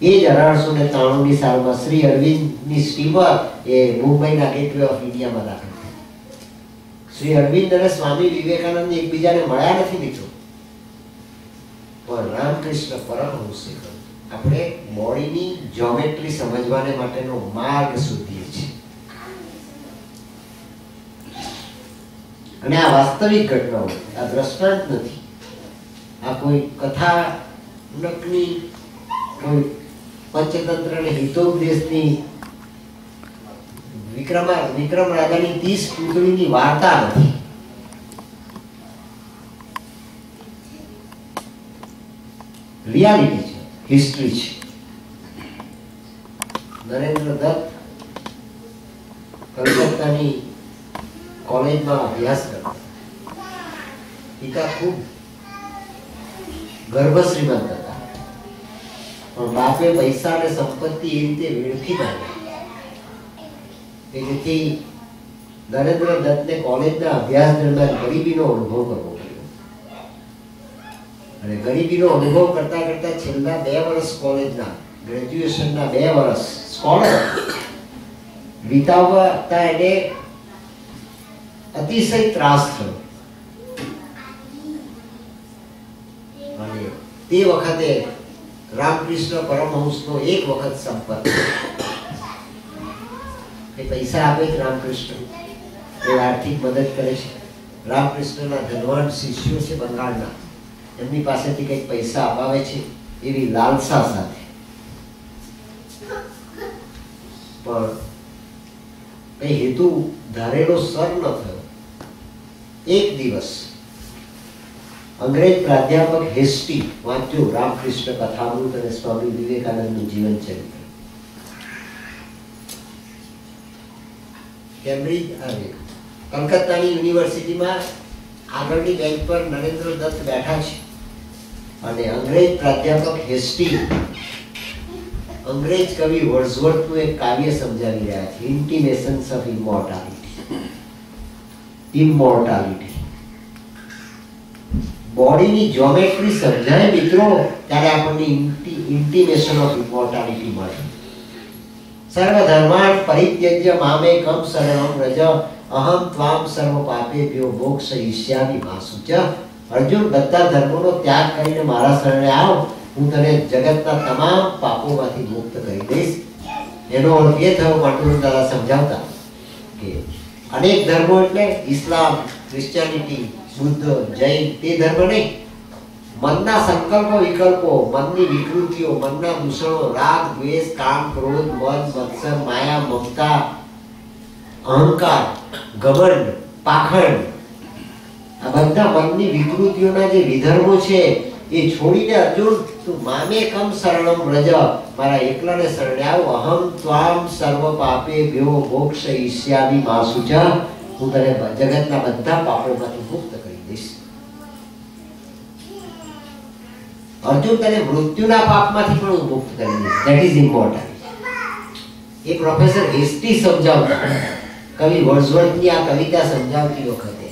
એ જ 1893ની સાલમાં શ્રી અરવિંદની સ્ટીમર એ મુંબઈના ગેટવે ઓફ ઇન્ડિયામાં દાખલ થઈ. શ્રી અરવિંદ અને સ્વામી વિવેકાનંદ એકબીજાને મળ્યા નથી મિત્રો, પણ રામકૃષ્ણ પરમહંસે આપણે બોડીની જ્યોમેટ્રી સમજવાને માટેનો માર્ગ શોધીએ છીએ. અને આ વાસ્તવિક ઘટનાઓ, આ દ્રષ્ટાંત નથી, આ કોઈ કથાનકની, કોઈ પંચતંત્ર અને હિતોપદેશની, વિક્રમ રાજાની 30 પૂતળીની વાર્તા નથી. રિયાલિટી છે, હિસ્ટ્રી છે. નરેન્દ્ર દત્ત કલકત્તાની કોલેજમાં અભ્યાસ કરતા. પિતા ખૂબ ગર્ભ શ્રીમંત હતા, પણ બાપે પૈસા અને સંપત્તિ એ રીતે વેડફી નાખી કે જેથી નરેન્દ્ર દત્તને કોલેજના અભ્યાસ દરમિયાન ગરીબીનો અનુભવ કરવો પડ્યો. અને ગરીબીનો અનુભવ કરતા કરતા છેલ્લા 2 વર્ષ કોલેજના ગ્રેજ્યુએશનના 2 વર્ષ સ્કોલર વિતાવતા એને અતિશય ત્રાસ થયો. અને તે વખતે રામકૃષ્ણ પરમહંસનો એક વખત સંપર્ક, એ પૈસા આપે છે રામકૃષ્ણ, એ આર્થિક મદદ કરે છે. રામકૃષ્ણના ધનવાન શિષ્યો છે બંગાળના, એમની પાસેથી કંઈક પૈસા અપાવે છે એવી લાલસા સાથે. પણ કઈ હેતુ ધારેલો સર ન થયો. એક દિવસ અંગ્રેજ પ્રાધ્યાપક હેસ્ટી વાંચ્યું રામકૃષ્ણ કથામૃત અને સ્વામી વિવેકાનંદનું જીવન ચરિત્ર. કેમ્બ્રિજ આવે કલકત્તાની યુનિવર્સિટીમાં આગળની બેન્ચ પર નરેન્દ્ર દત્ત બેઠા છે અને અંગ્રેજ પ્રાધ્યાપક હેસ્ટી અંગ્રેજ કવિ વર્ડસવર્થનું એક કાવ્ય સમજાવી રહ્યા છે, ઇન્ટિમેશન્સ ઓફ ઇમોર્ટાલિટી. બોડીની જ્યોમેટ્રી સમજાય મિત્રો ત્યારે આપણને ઇન્ટિમેશન ઓફ ઇમોર્ટાલિટી મળે. સર્વધર્માન પરિત્યજ્ય મામેકમ શરણમ વ્રજ અહમ ત્વામ સર્વ પાપેભ્યો મોક્ષયિષ્યામિ મા શુચ. અર્જુન, બધા ધર્મોનો ત્યાગ કરીને મારા શરણે આવ, હું તને જગતના તમામ પાપોમાંથી મુક્ત કરી દઈશ. એનો અર્થ એ થયો, પાંડુરંગ દાદા સમજાવતા કે અનેક ધર્મો એટલે ઇસ્લામ, ક્રિશ્ચિયાનિટી, બુદ્ધ, જૈન, તે ધર્મ નહીં. મનના સંકલ્પ વિકલ્પો, મનની વિકૃતિઓ, મનના દૂષણો, રાગ, દ્વેષ, કામ, ક્રોધ, મદ, મત્સર, માયા, મમતા, અહંકાર, ઘમંડ, પાખંડ, આ બધા મનની વિકૃતિઓના જે વિધર્મો છે એ છોડીને અર્જુન તું મામેકમ શરણમ વ્રજ, મારા એકલાને શરણે આવ. અહમ ત્વામ સર્વ પાપેભ્યો મોક્ષયિષ્યામિ મા શુચ. હું તને જગતના બધા પાપોમાંથી મુક્ત કરી દઈશ. અર્જુન, તને મૃત્યુના પાપમાંથી પણ હું મુક્ત કરી દઈશ. That is important. એ પ્રોફેસર હેસ્ટી સમજાવતા, કવિ વર્ડસવર્થની આ કવિતા સમજાવતી વખતે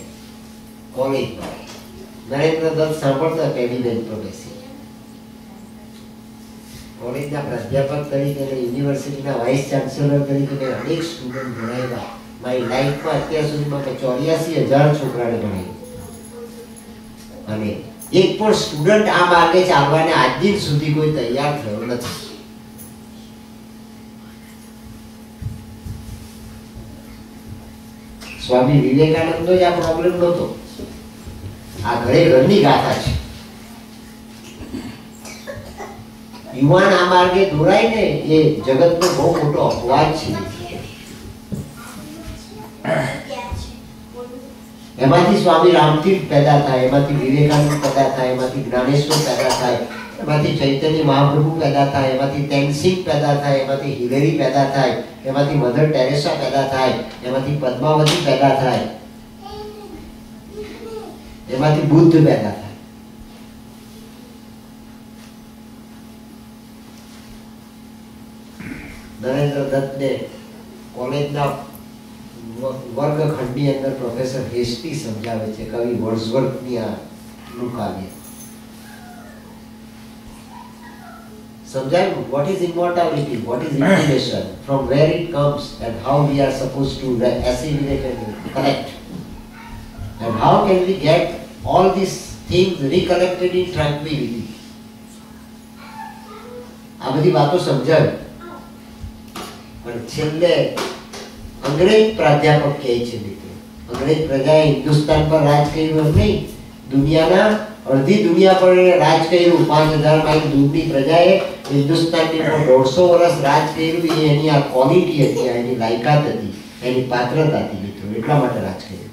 કોલેજમાં નરેન્દ્ર દત્ત સાંભળતા પહેલી બેન્ચ પર બેસી. કોલેજના પ્રાધ્યાપક તરીકે અને યુનિવર્સિટીના વાઇસ ચાન્સેલર તરીકે મેં અનેક સ્ટુડન્ટ ભણાવ્યા. મારી લાઈફમાં અત્યાર સુધીમાં 84,000 છોકરાને ભણાવ્યું. અને એક પણ સ્ટુડન્ટ આ માર્ગે ચાલવાને આજ દિન સુધી કોઈ તૈયાર થયો નથી. સ્વામી વિવેકાનંદનો જ આ પ્રોબ્લેમ નહોતો. આ ઘરે ઘરની ગાથા છે. યુવાન આ માર્ગે દોરાય ને એ જગતનો બહુ મોટો અપવાદ છે. એમાંથી સ્વામી રામતીર્થ પેદા થાય, એમાંથી વિવેકાનંદ પેદા થાય, એમાંથી જ્ઞાનેશ્વર પેદા થાય, એમાંથી ચૈતન્ય મહાપ્રભુ પેદા થાય, એમાંથી તેનસિંગ પેદા થાય, એમાંથી હિલેરી પેદા થાય, એમાંથી મધર ટેરેસા પેદા થાય, એમાંથી પદ્માવતી પેદા થાય, એમાંથી બુદ્ધ પેદા થાય. નરેન્દ્ર દત્તને કોલેજના વર્ગખંડની અંદર પ્રોફેસર હેસ્ટી સમજાવે છે કવિ વર્ડસવર્થની આ કાવ્ય. સમજાયું what is immortality, what is intimation, from where it comes and how we are supposed to assimilate and collect, and how can we get all these things recollected in tranquility. આ બધી વાતો સમજાવી. પણ છેલ્લે અંગ્રેજ પ્રાધ્યાપક કહે છે મિત્રો, અંગ્રેજ પ્રજાએ હિન્દુસ્તાન પર રાજ કર્યું એમ નહીં, દુનિયાના અડધી દુનિયા પર રાજ કર્યું. 5,000 માઇલ દૂરની પ્રજાએ હિન્દુસ્તાનની પર 150 વર્ષ રાજ કર્યું. એ એની આ ક્વોલિટી હતી, એની લાયકાત હતી, એની પાત્રતા હતી મિત્રો, એટલા માટે રાજ કર્યું.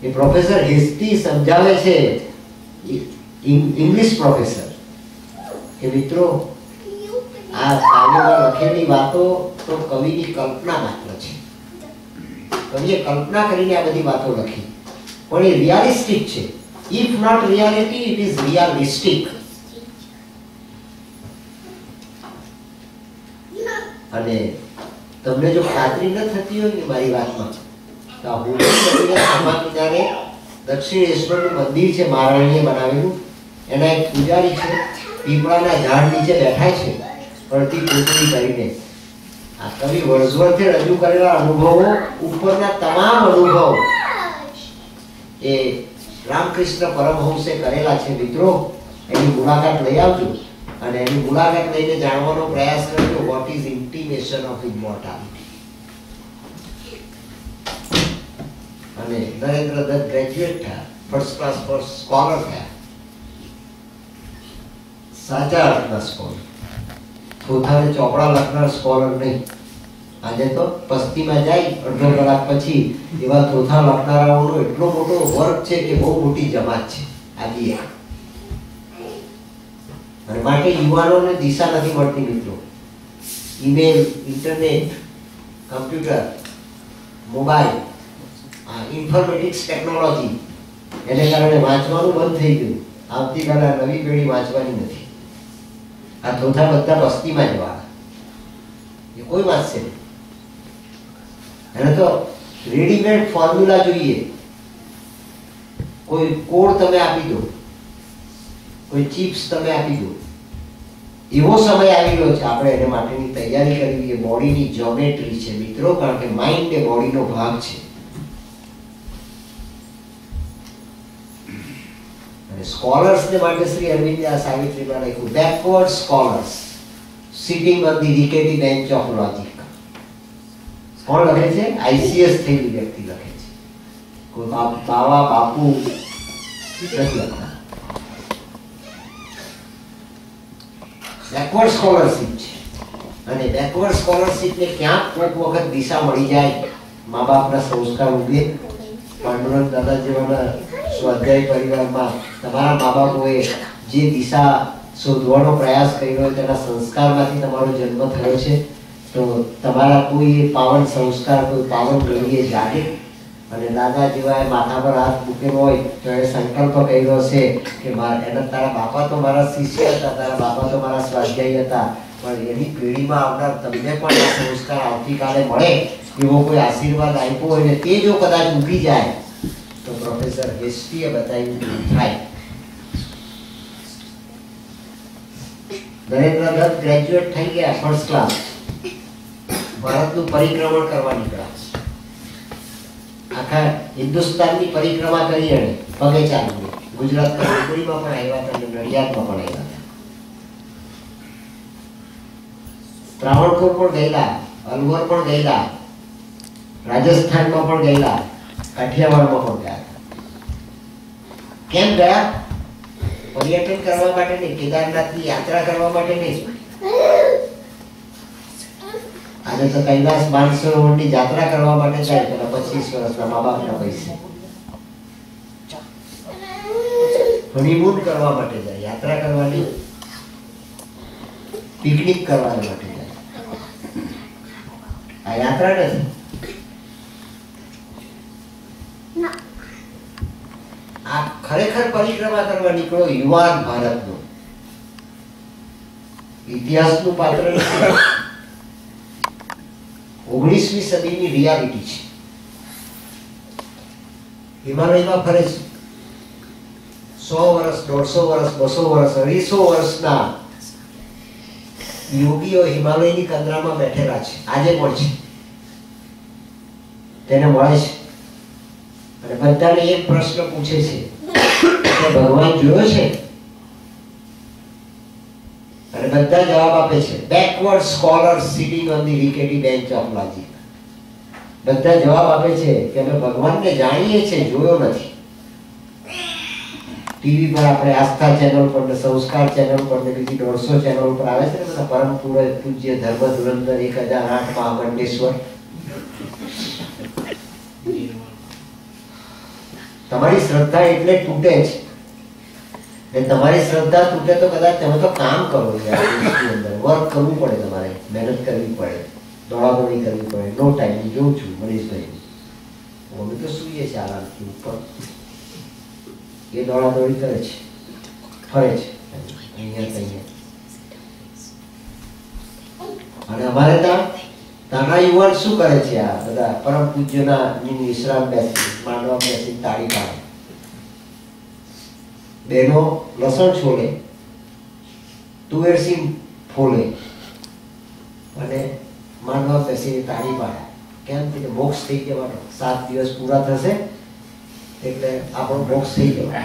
એ પ્રોફેસર હેસ્ટી સમજાવે છે ઇંગ્લિશ પ્રોફેસર કે મિત્રો આ કાવ્યમાં લખેલી વાતો તો કવિની કલ્પના માત્ર છે. કવિએ કલ્પના કરીને આ બધી વાતો લખી, પણ એ રિયાલિસ્ટિક છે. If not reality, it is realistic. અને તમને જો ખાતરી ન થતી હોય ને મારી વાતમાં, તો આ કિનારે દક્ષિણેશ્વરનું મંદિર છે, મહારાણીએ બનાવેલું. એના એક પૂજારી છે, પીપળાના ઝાડ નીચે બેઠા છે પડતી કોતરી કરીને. આ કવિ વર્ડસવર્થે રજૂ કરેલા અનુભવો ઉપરના તમામ અનુભવો એ રામકૃષ્ણ પરમહંસે કરેલા છે. મિત્રો, એની મુલાકાત લઈ આવજો અને એની મુલાકાત લઈને જાણવાનો પ્રયાસ કરજો વોટ ઇઝ ઇન્ટિમેશન ઓફ ઇમોર્ટાલિટી. અને નરેન્દ્ર દત્ત ગ્રેજ્યુએટ થયા, ફર્સ્ટ ક્લાસ સ્કોલર થયા, સાચા અર્થના સ્કોલર. થોથાને ચોપડા લખનાર સ્કોલર નહીં. આજે તો પસ્તીમાં જાય અડધો કલાક પછી એવા થોથા લખનારાઓનો એટલો મોટો વર્ગ છે કે બહુ મોટી જમાત છે આદિ. અને માટે યુવાનોને દિશા નથી મળતી મિત્રો. Email, internet, computer, mobile, informatics technology એને કારણે વાંચવાનું બંધ થઈ ગયું. આવતીકાલે નવી પેઢી વાંચવાની નથી. આ થોથા બધા પસ્તીમાં જવા, એ કોઈ વાંચશે નહીં. એને તો રેડીમેડ ફોર્મ્યુલા જોઈએ. કોઈ કોડ તમે આપી દો, કોઈ ચિપ્સ તમે આપી દો. એવો સમય આવી ગયો છે, આપણે એને માટેની તૈયારી કરવી. એ બોડીની જ્યોમેટ્રી છે મિત્રો, કારણ કે માઇન્ડ એ બોડીનો ભાગ છે. સ્કોલર્સ ને માટે શ્રી અરવિંદે આ સાવિત્રીમાં લખ્યું, backward scholars sitting on the rickety bench of logic. કોણ લખે છે? આઈસીએસ થયેલી વ્યક્તિ લખે છે. કોઈ બાવા બાપુ નથી લખતા. બેકવર્ડ સ્કોલરશીપ છે. અને બેકવર્ડ સ્કોલરશીપને ક્યાંક કોઈક વખત દિશા મળી જાય, મા બાપના સંસ્કાર ઉગે. પાંડુરંગ દાદા જેવાના સ્વાધ્યાય પરિવારમાં તમારા મા બાપોએ જે દિશા શોધવાનો પ્રયાસ કર્યો હોય તેના સંસ્કારમાંથી તમારો જન્મ થયો છે. તો તમારા કોઈ પાવન સંસ્કાર, કોઈ પાવન ઘડીએ જાગે. અને દાદા જેવા માથા પર હાથ મૂકેલો હોય તો એ સંકલ્પ કર્યો છે કે એના તારા બાપા તો મારા શિષ્ય હતા, તારા બાપા તો મારા સ્વાધ્યાયી હતા, પણ એની પેઢીમાં આવનાર તમને પણ આ સંસ્કાર આવતીકાલે મળે એવો કોઈ આશીર્વાદ આપ્યો હોય ને તે જો કદાચ ઉગી જાય તો પ્રોફેસર હેસ્ટીએ બતાવ્યું થાય. નરેન્દ્ર દત્ત ગ્રેજ્યુએટ થઈ ગયા, ફર્સ્ટ ક્લાસ. ભારતનું પરિક્રમણ કરવા નીકળ્યા. આખા હિન્દુસ્તાનની પરિક્રમા કરી એને પગે ચાલીને. ગુજરાતમાં ડુંગળીમાં પણ આવ્યા હતા અને નડિયાદમાં પણ આવ્યા હતા. ત્રાવણકોર પણ ગયેલા, અલવર પણ ગયેલા, રાજસ્થાનમાં પણ ગયેલા, કાઠિયાવાડમાં પણ ગયા. કેમ ગયા? પર્યટન કરવા માટે નહીં, કેદારનાથની યાત્રા કરવા માટે નહીં. આજે તો કૈલાસ માનસરોવરની યાત્રા કરવા માટે જાય પેલા 25 વર્ષના મા બાપના પૈસે. હનીમૂન કરવા માટે જાય, યાત્રા કરવાની, પિકનિક કરવા માટે જાય. આ યાત્રા નથી. આ ખરેખર પરિક્રમા કરવા નીકળો યુવાન ભારતનો. ઇતિહાસનું પાત્ર નથી, 19મી સદીની રિયાલિટી છે. હિમાલયમાં ફરે છે. 100 વર્ષ, 150 વર્ષ, 200 વર્ષ, 250 વર્ષના યોગીઓ હિમાલયની કંદરામાં બેઠેલા છે. આજે પણ છે. તેને મળે છે અને બધાને એક પ્રશ્ન પૂછે છે કે ભગવાન જોયો છે? અને બધા જવાબ આપે છે, backward scholar sitting on the rickety bench of logic. બધા જવાબ આપે છે કે અમે ભગવાનને જાણીએ છીએ, જોયો નથી. ટીવી પર આપણે આસ્થા ચેનલ પર ને સંસ્કાર ચેનલ પર ને બીજી 150 ચેનલ પર આવે છે ને બધા પરમ પૂજ્ય ધર્મ ધુરંધર 1008 મહામંડેશ્વર. તમારી શ્રદ્ધા એટલે તૂટે છે. ને તમારી શ્રદ્ધા તૂટે તો કદાચ તમે તો કામ કરો યાર, દેશની અંદર વર્ક કરવું પડે, તમારે મહેનત કરવી પડે, દોડાદોડી કરવી પડે. નો ટાઈમ. હું જોઉં છું મનીષભાઈ, અમે તો સૂઈએ છીએ આરામથી ઉપર, એ દોડાદોડી કરે છે, ફરે છે અહીંયા અહીંયા. અને અમારે ત્યાંના યુવાન શું કરે છે? આ બધા પરમ પૂજ્યના વિશ્રામ બેસી, માંડવા બેસી તાળી પાડે, બહેનો લસણ છોડે, તુવેર સિંગ ફોલે અને માંડવા બેસીને તાળી પાડે. કેમ કે મોક્ષ થઈ જવાનો, 7 દિવસ પૂરા થશે એટલે આપણો મોક્ષ થઈ જવાનો.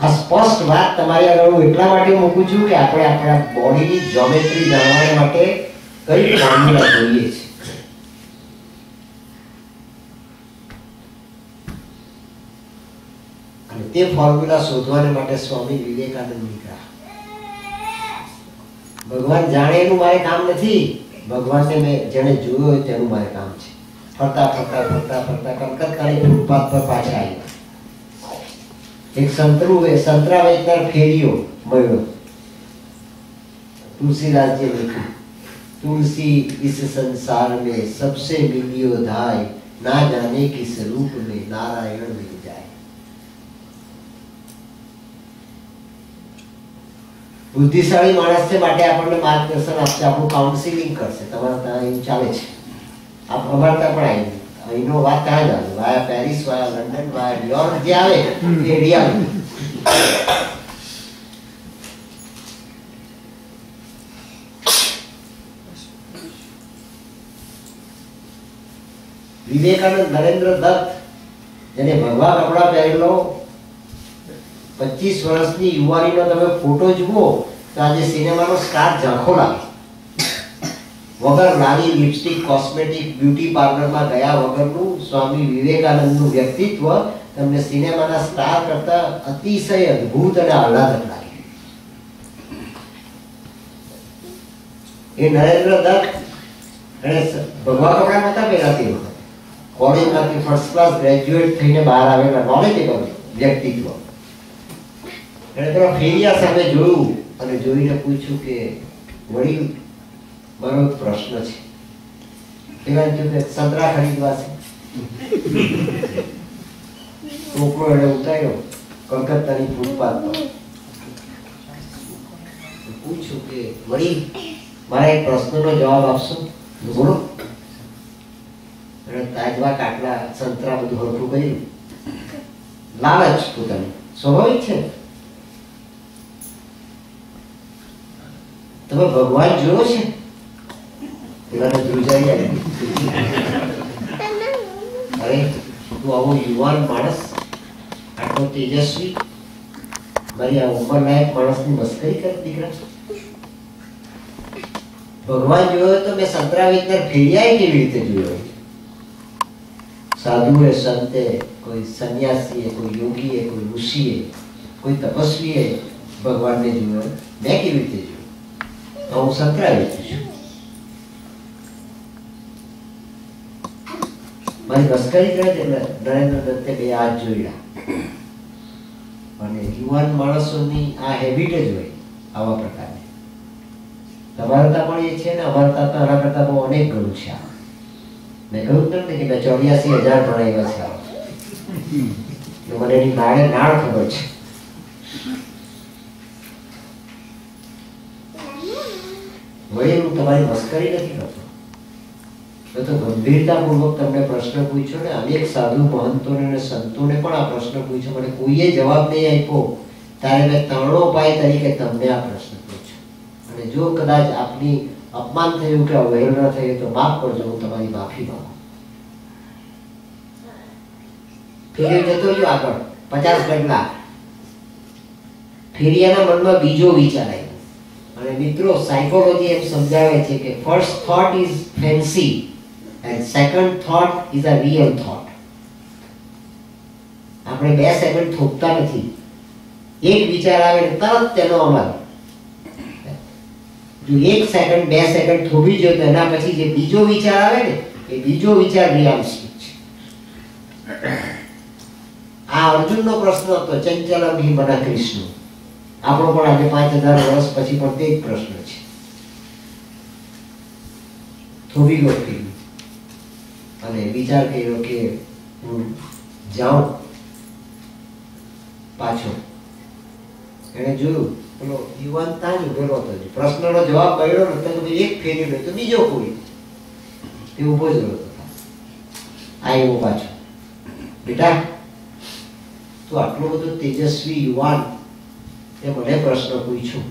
આ સ્પષ્ટ વાત તમારી આગળ હું એટલા માટે મૂકું છું કે આપણે આપણા બોડીની જ્યોમેટ્રી જાણવા માટે કઈ ફોર્મ્યુલા જોઈએ છે. અને તે ફોર્મ્યુલા શોધવાને માટે સ્વામી વિવેકાનંદ નીકળ્યા. ભગવાન જાણે એનું મારે કામ નથી, ભગવાનને મેં જેને જોયો હોય તેનું મારે કામ છે. ફરતા ફરતા ફરતા ફરતા કલકત્તાની ફૂટપાથ પર પાછા આવ્યા. એક સંતરા વેચનાર ફેરીઓ મળ્યો. तुलसीदास जी लिखा, तुलसी इस संसार में सबसे मिलियो धाय, ना जाने किस रूप में नारायण मिल जाए. બુદ્ધિશાળી માણસ છે માટે આપણને માર્ગદર્શન આપશે, આપણું કાઉન્સિલિંગ કરશે. તમારા ત્યાં એવું ચાલે છે. આપ અમારે ત્યાં પણ આવી અહીંનો વાત ત્યાં જ આવે, વાયા પેરિસ, વાયા લંડન, વાયા ન્યુયોર્ક જે આવે એ રિયાલિટી. વિવેકાનંદ નરેન્દ્ર દત્ત, જેને ભગવા કપડા પહેરેલો 25 વર્ષની યુવાનીનો તમે ફોટો જુઓ તો આજે સિનેમાનો સ્ટાર ઝાંખો લાગે. વગર લાલી લિપસ્ટિક, કોસ્મેટિક, બ્યુટી પાર્લરમાં ગયા વગરનું સ્વામી વિવેકાનંદનું વ્યક્તિત્વ તમને સિનેમાના સ્ટાર કરતા અતિશય અદ્ભુત અને આહલાદક લાગે. એ નરેન્દ્ર દત્ત એને ભગવા કપડા નહોતા પહેરાતી વખત, કોલેજમાંથી ફર્સ્ટ ક્લાસ ગ્રેજ્યુએટ થઈને બહાર આવેલા નોલેજેબલ વ્યક્તિત્વ. એને થોડા ફેરિયા સામે જોયું અને જોઈને પૂછ્યું કે વડીલ, મારો એક પ્રશ્ન છે. પેલા કહ્યું કે સંતરા ખરીદવા છે. ટોપલો એને ઉતાર્યો કલકત્તાની ફૂટપાથ પર. પૂછ્યું કે વડીલ, મારા એક પ્રશ્નનો જવાબ આપશો? બોલો. અને તાજવા કાટલા સંતરા બધું હરખું કર્યું. લાલચ પોતાની સ્વાભાવિક છે. તમે ભગવાન જોયો છે? પેલાને ધ્રુજાઈ આવી. અરે તું આવો યુવાન માણસ, આટલો તેજસ્વી, મારી આ ઉંમરલાયક માણસની મસ્કરી કર દીકરા. ભગવાન જોયો તો મેં સંતરા વેચનાર ફેરિયાએ કેવી રીતે જોયો? સાધુએ, સંતે, કોઈ સંન્યાસીએ, કોઈ યોગીએ, કોઈ ઋષિએ, કોઈ તપસ્વીએ ભગવાનને જોયો. મેં કેવી રીતે જોયો? હું સંતરા વેચું છું. મારી મસ્કરી કરે છે. નરેન્દ્ર દત્તે બે હાથ જોડ્યા. અને યુવાન માણસોની આ હેબિટ જ હોય આવા પ્રકારની. તમારા ત્યાં પણ એ છે ને અમારા ત્યાં તો આના કરતા બહુ અનેક ગણું છે. મેં કહ્યું તમને કે મેં 84,000 ભણાવ્યા છે. મને એની નાળ ખબર છે. વળી હું તમારી મસ્કરી નથી કરતો. તો ગંભીરતાપૂર્વક તમને પ્રશ્ન પૂછ્યો ને અનેક સાધુ મહંતોને અને સંતોને પણ આ પ્રશ્ન પૂછ્યો, મને કોઈએ જવાબ નહીં આપ્યો. ત્યારે મેં તરણોપાય તરીકે તમને આ પ્રશ્ન પૂછ્યો. અને જો કદાચ આપની અપમાન થયું કે અવહેલના થઈ તો માફ કરજો, હું તમારી માફી માંગુ. ફેરી જતો રહ્યો આગળ 50 ડગલા. ફેરિયાના મનમાં બીજો વિચાર આવ્યો. અને મિત્રો, સાયકોલોજી એમ સમજાવે છે કે first thought is fancy and second thought is a real thought. આપણે 2 સેકન્ડ થોપતા નથી. એક વિચાર આવે ને તરત તેનો અમલ. જો 1 સેકન્ડ 2 સેકન્ડ થોભી જો તો એના પછી જે બીજો વિચાર આવે ને એ બીજો વિચાર રિયાલિસ્ટિક છે. આ અર્જુનનો પ્રશ્ન હતો, ચંચલમ હિ મનઃ કૃષ્ણ. આપણો પણ આજે 5000 વર્ષ પછી પણ તે જ પ્રશ્ન છે. થોભી ગયો અને વિચાર કર્યો કે હું જાઉં પાછો. એને જોયું પેલો યુવાન ત્યાં જ ઉભેલો હતો. પ્રશ્નનો જવાબ મળ્યો ને તો એક ફેરી લે તો બીજો કોઈ તે ઉભો જ રહ્યો હતો. આવ્યો પાછો. બેટા, તું આટલો બધો તેજસ્વી યુવાન એ મને પ્રશ્ન પૂછ્યો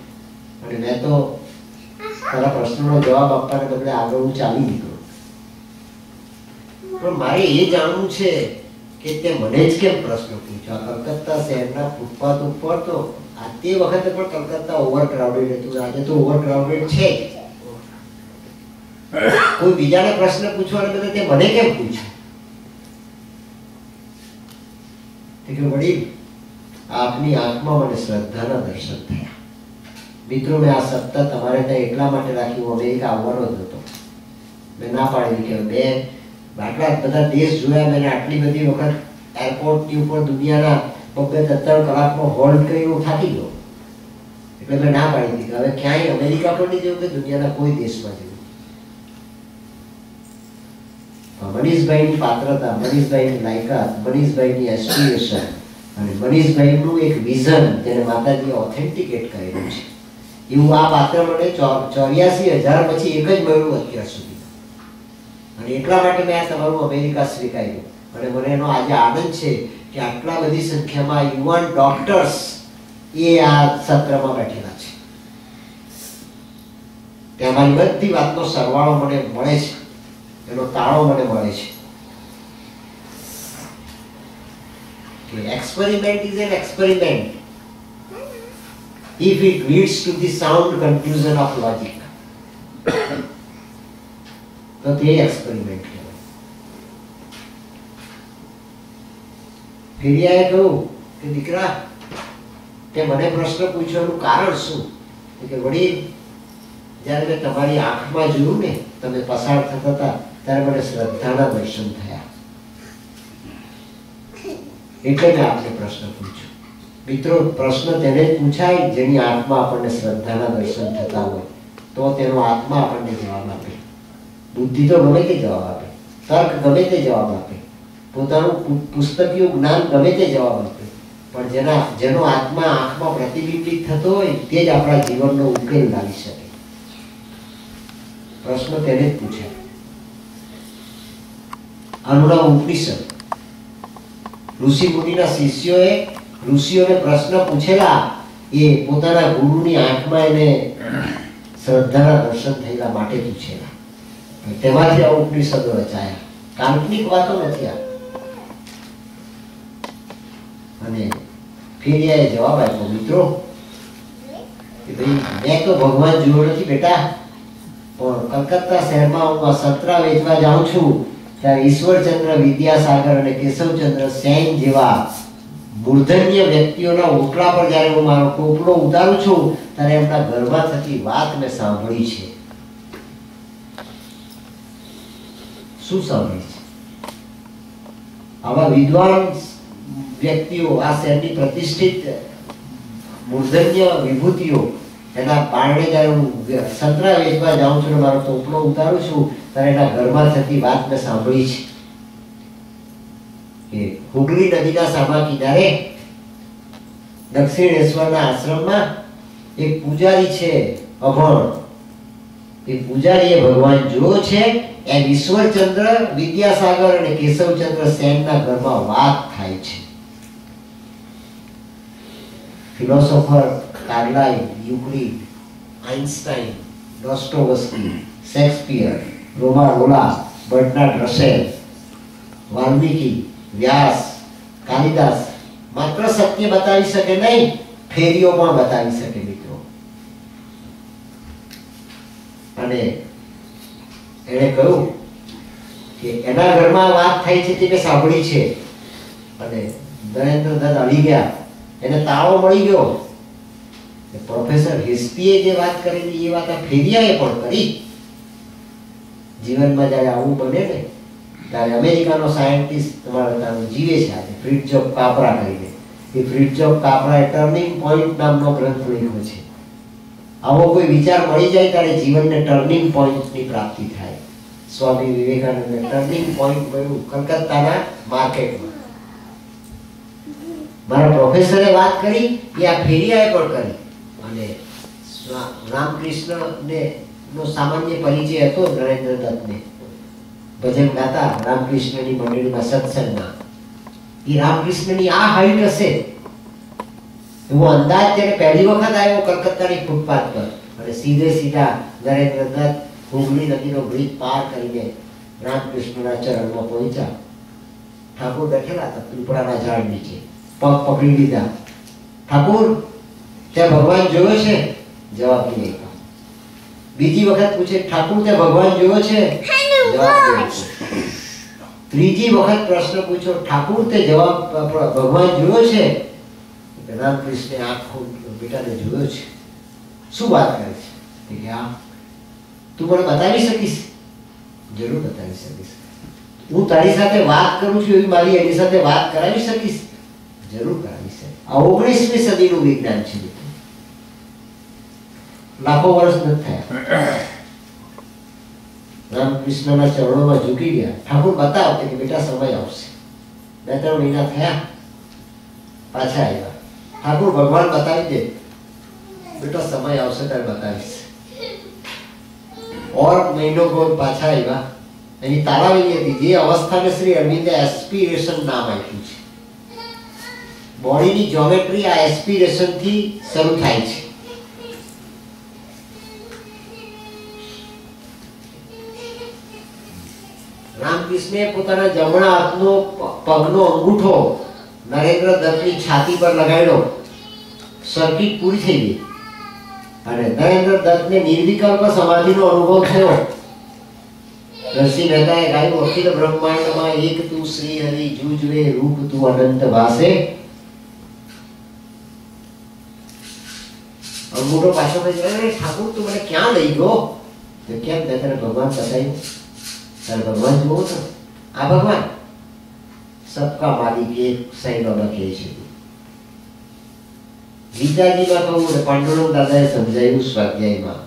અને મેં તો તારા પ્રશ્નનો જવાબ આપવાને બદલે આગળ હું ચાલી નીકળ્યો. પણ મારે એ જાણવું છે કે તે મને જ કેમ પ્રશ્ન પૂછ્યો. આ કલકત્તા શહેરના ફૂટપાથ ઉપર તો આ તે વખતે પણ કલકત્તા ઓવરક્રાઉડેડ હતું. આજે તો ઓવરક્રાઉડેડ છે. કોઈ બીજાને પ્રશ્ન પૂછવાને બદલે તે મને કેમ પૂછ્યો? કે વડીલ, આપની આંખમાં મને શ્રદ્ધાના દર્શન થયા. મિત્રો, મેં આ સત્તા તમારે ત્યાં એટલા માટે રાખી, હું અમેરિકા આવવાનો જ હતો. મેં ના પાડી કે મેં આટલા બધા દેશ જોયા, મેં આટલી બધી વખત એરપોર્ટની ઉપર દુનિયાના 2-3 કલાકમાં હોલ્ડ કરી હું થાકી ગયો. એટલે મેં ના પાડી દીધી હવે ક્યાંય અમેરિકા પણ નહીં જવું કે દુનિયાના કોઈ દેશમાં જવું. મનીષભાઈની પાત્રતા, મનીષભાઈની લાયકાત, મનીષભાઈની એસ્પિરેશન અને મનીષભાઈનું એક વિઝન જેને માતાજીએ ઓથેન્ટિકેટ કરેલું છે, એવું આ પાત્ર મને 84,000 પછી એક જ મળ્યું અત્યાર સુધી. અને એટલા માટે મેં આ તમારું અમેરિકા સ્વીકાર્યું. અને મને એનો આજે આનંદ છે કે આટલા બધી સંખ્યામાં યુવાન ડોક્ટર્સ એ આ સત્રમાં બેઠેલા છે. તેમાં બધી વાતનો સરવાળો મને મળે છે, એનો તાળો મને મળે છે. Experiment is an experiment if it leads to the sound conclusion of logic. તો તે એક્સપેરિમેન્ટ કહેવાય. ફેરિયાએ કહ્યું કે દીકરા, તે મને પ્રશ્ન પૂછવાનું કારણ શું? કે વડીલ, જ્યારે મેં તમારી આંખમાં જોયું ને, તમે પસાર થતા હતા, ત્યારે મને શ્રદ્ધાના દર્શન થયા. એટલે મેં આપને પ્રશ્ન પૂછ્યો. મિત્રો, પ્રશ્ન તેને જ પૂછાય જેની આત્મા આપણને શ્રદ્ધાના દર્શન થતા હોય. તો તેનો આત્મા આપણને જવાબ આપે. બુદ્ધિ તો ગમે તે જવાબ આપે, તર્ક ગમે તે જવાબ આપે, પોતાનું પુસ્તકીય જ્ઞાન ગમે તે જવાબ આપે, પણ જેનો આત્મા આંખમાં પ્રતિબિંબિત થતો હોય તે જ આપણા જીવનનો ઉકેલ લાવી શકે. પ્રશ્ન તેને જ પૂછાય. આનું ઉપનિષદ. ઋષિ મુનિના ઋષિઓને પ્રશ્ન પૂછેલા એ પોતાના ગુરુની આંખમાં એને શ્રદ્ધાના દર્શન થયેલા માટે પૂછેલા. તેમાંથી આ ઉપનિષદો રચાયા. કાલ્પનિક વાતો નથી આ. અને ફેરિયાએ જવાબ આપ્યો, મિત્રો, કે ભાઈ, મેં તો ભગવાન જોયો નથી બેટા, પણ કલકત્તા શહેરમાં હું સત્રા વેચવા જાઉં છું ત્યારે ઈશ્વરચંદ્ર વિદ્યાસાગર અને કેશવચંદ્ર સેન જેવા મૂર્ધન્ય વ્યક્તિઓના ઓટલા પર જ્યારે હું મારો ટોપલો ઉતારું છું ત્યારે એમના ગર્ભમાં થતી વાત મેં સાંભળી છે. શું સાંભળી છે? આવા વિદ્વાન વ્યક્તિઓ, આ શહેરની પ્રતિષ્ઠિત મૂર્ધન્ય વિભૂતિઓ, એના પારણે જ્યારે હું સંતરા વેચવા જાઉં છું અને મારો ટોપલો ઉતારું છું ત્યારે એના ઘરમાં થતી વાત મેં સાંભળી છે કે હુગલી નદીના સામા કિનારે દક્ષિણેશ્વરના આશ્રમમાં એક પૂજારી છે, અભણ. એ પૂજારીએ ભગવાન જોયો છે. એમ ઈશ્વરચંદ્ર વિદ્યાસાગર અને કેશવચંદ્ર સેનના ઘરમાં વાત થાય છે. Philosopher Carlyle, Euclid, Einstein, Dostoevsky, Shakespeare, રોલા, બર્નાર્ડ રસેલ, વાલ્મીકી, વ્યાસ, કાલિદાસ માત્ર સત્ય બતાવી શકે નહીં, ફેરીઓ પણ બતાવી શકે મિત્રો. અને એણે કહ્યું કે એના ઘરમાં વાત થઈ છે તે મેં સાંભળી છે. અને નરેન્દ્ર દત્ત અડી ગયા, એને તાળો મળી ગયો. પ્રોફેસર હિસ્પીએ જે વાત કરેલી એ વાત આ ફેરિયાએ પણ કરી. જીવનમાં જ્યારે આવું બને ને ત્યારે અમેરિકાનો સાયન્ટિસ્ટ તમારા ત્યાં જીવે છે આજે, ફ્રિટ્જોફ કાપરા કરીને. એ ફ્રિટ્જોફ કાપરાએ ટર્નિંગ પોઈન્ટ નામનો ગ્રંથ લખ્યો છે. આવો કોઈ વિચાર મળી જાય ત્યારે જીવનને ટર્નિંગ પોઈન્ટની પ્રાપ્તિ થાય. સ્વામી વિવેકાનંદને ટર્નિંગ પોઈન્ટ મળ્યું કલકત્તાના માર્કેટમાં. મારા પ્રોફેસરે વાત કરી એ આ ફેરિયાએ પણ કરી. અને રામકૃષ્ણને નો સામાન્ય પરિચય હતો નરેન્દ્ર દત્તને. ભજન ગાતા રામકૃષ્ણની મંડળીમાં સત્સંગમાં એ રામકૃષ્ણની આ હાઈટ હશે એવો અંદાજ ત્યારે પહેલી વખત આવ્યો કલકત્તાની ફૂટપાથ પર. અને સીધે સીધા નરેન્દ્ર દત્ત હુગલી નદીનો બ્રિજ પાર કરીને રામકૃષ્ણના ચરણમાં પહોંચ્યા. ઠાકોર બેઠેલા હતા પીપળાના ઝાડ નીચે, પગ પકડી લીધા. ઠાકોર, ત્યાં ભગવાન જોયો છે? જવાબ નહીં. બીજી વખત પૂછે, ઠાકોર ત્યાં ભગવાન જોયો છે? જવાબ નહીં. ત્રીજી વખત પ્રશ્ન પૂછો, ઠાકોર તે જવાબ ભગવાન જોયો છે? રામકૃષ્ણે આંખો બેટાને જોયો છે. શું વાત કરે છે? કે આ તું મને બતાવી શકીશ? જરૂર બતાવી શકીશ. હું તારી સાથે વાત કરું છું એવી મારી એની સાથે વાત કરાવી શકીશ? જરૂર કરાવી શકીશ. આ 19મી સદીનું વિજ્ઞાન છે. લાખો વર્ષ નથી થયા. રામકૃષ્ણના ચરણોમાં ઝૂકી ગયા. ઠાકોર બતાવ કે બેટા સમય આવશે. 2-3 મહિના થયા, પાછા આવ્યા. ઠાકોર ભગવાન બતાવી દે બેટા, સમય આવશે ત્યારે બતાવીશ. ઓર મહિનો ગોળ પાછા આવ્યા. એની તારાવેલી હતી જે અવસ્થાને શ્રી અરવિંદે એસ્પિરેશન નામ આપ્યું છે. બોડીની જ્યોમેટ્રી આ એસ્પિરેશન થી શરૂ થાય છે. રામકૃષ્ણે પોતાના જમણા હાથનો પગનો અંગૂઠો નરેન્દ્ર દત્તની છાતી પર લગાડ્યો. સર્કિટ પૂરી થઈ ગઈ અને નરેન્દ્ર દત્તને નિર્વિકલ્પ સમાધિનો અનુભવ થયો. નરસિંહ મહેતાએ ગાયું, અખિલ બ્રહ્માંડમાં એક તું શ્રી હરિ જુજવે રૂપ તું અનંત વાસે. અંગૂઠો પાછો લઈ જાય, ઠાકોર તું મને ક્યાં લઈ ગયો? તો કેમ? મેં તને ભગવાન બતાવ્યું. તારે ભગવાન જોવો છો? આ ભગવાન સબકા માલિક એક સાંઈ કહે છે. ગીતાજીમાં કહું ને પાંડુરંગ દાદાએ સમજાયું સ્વાધ્યાયમાં,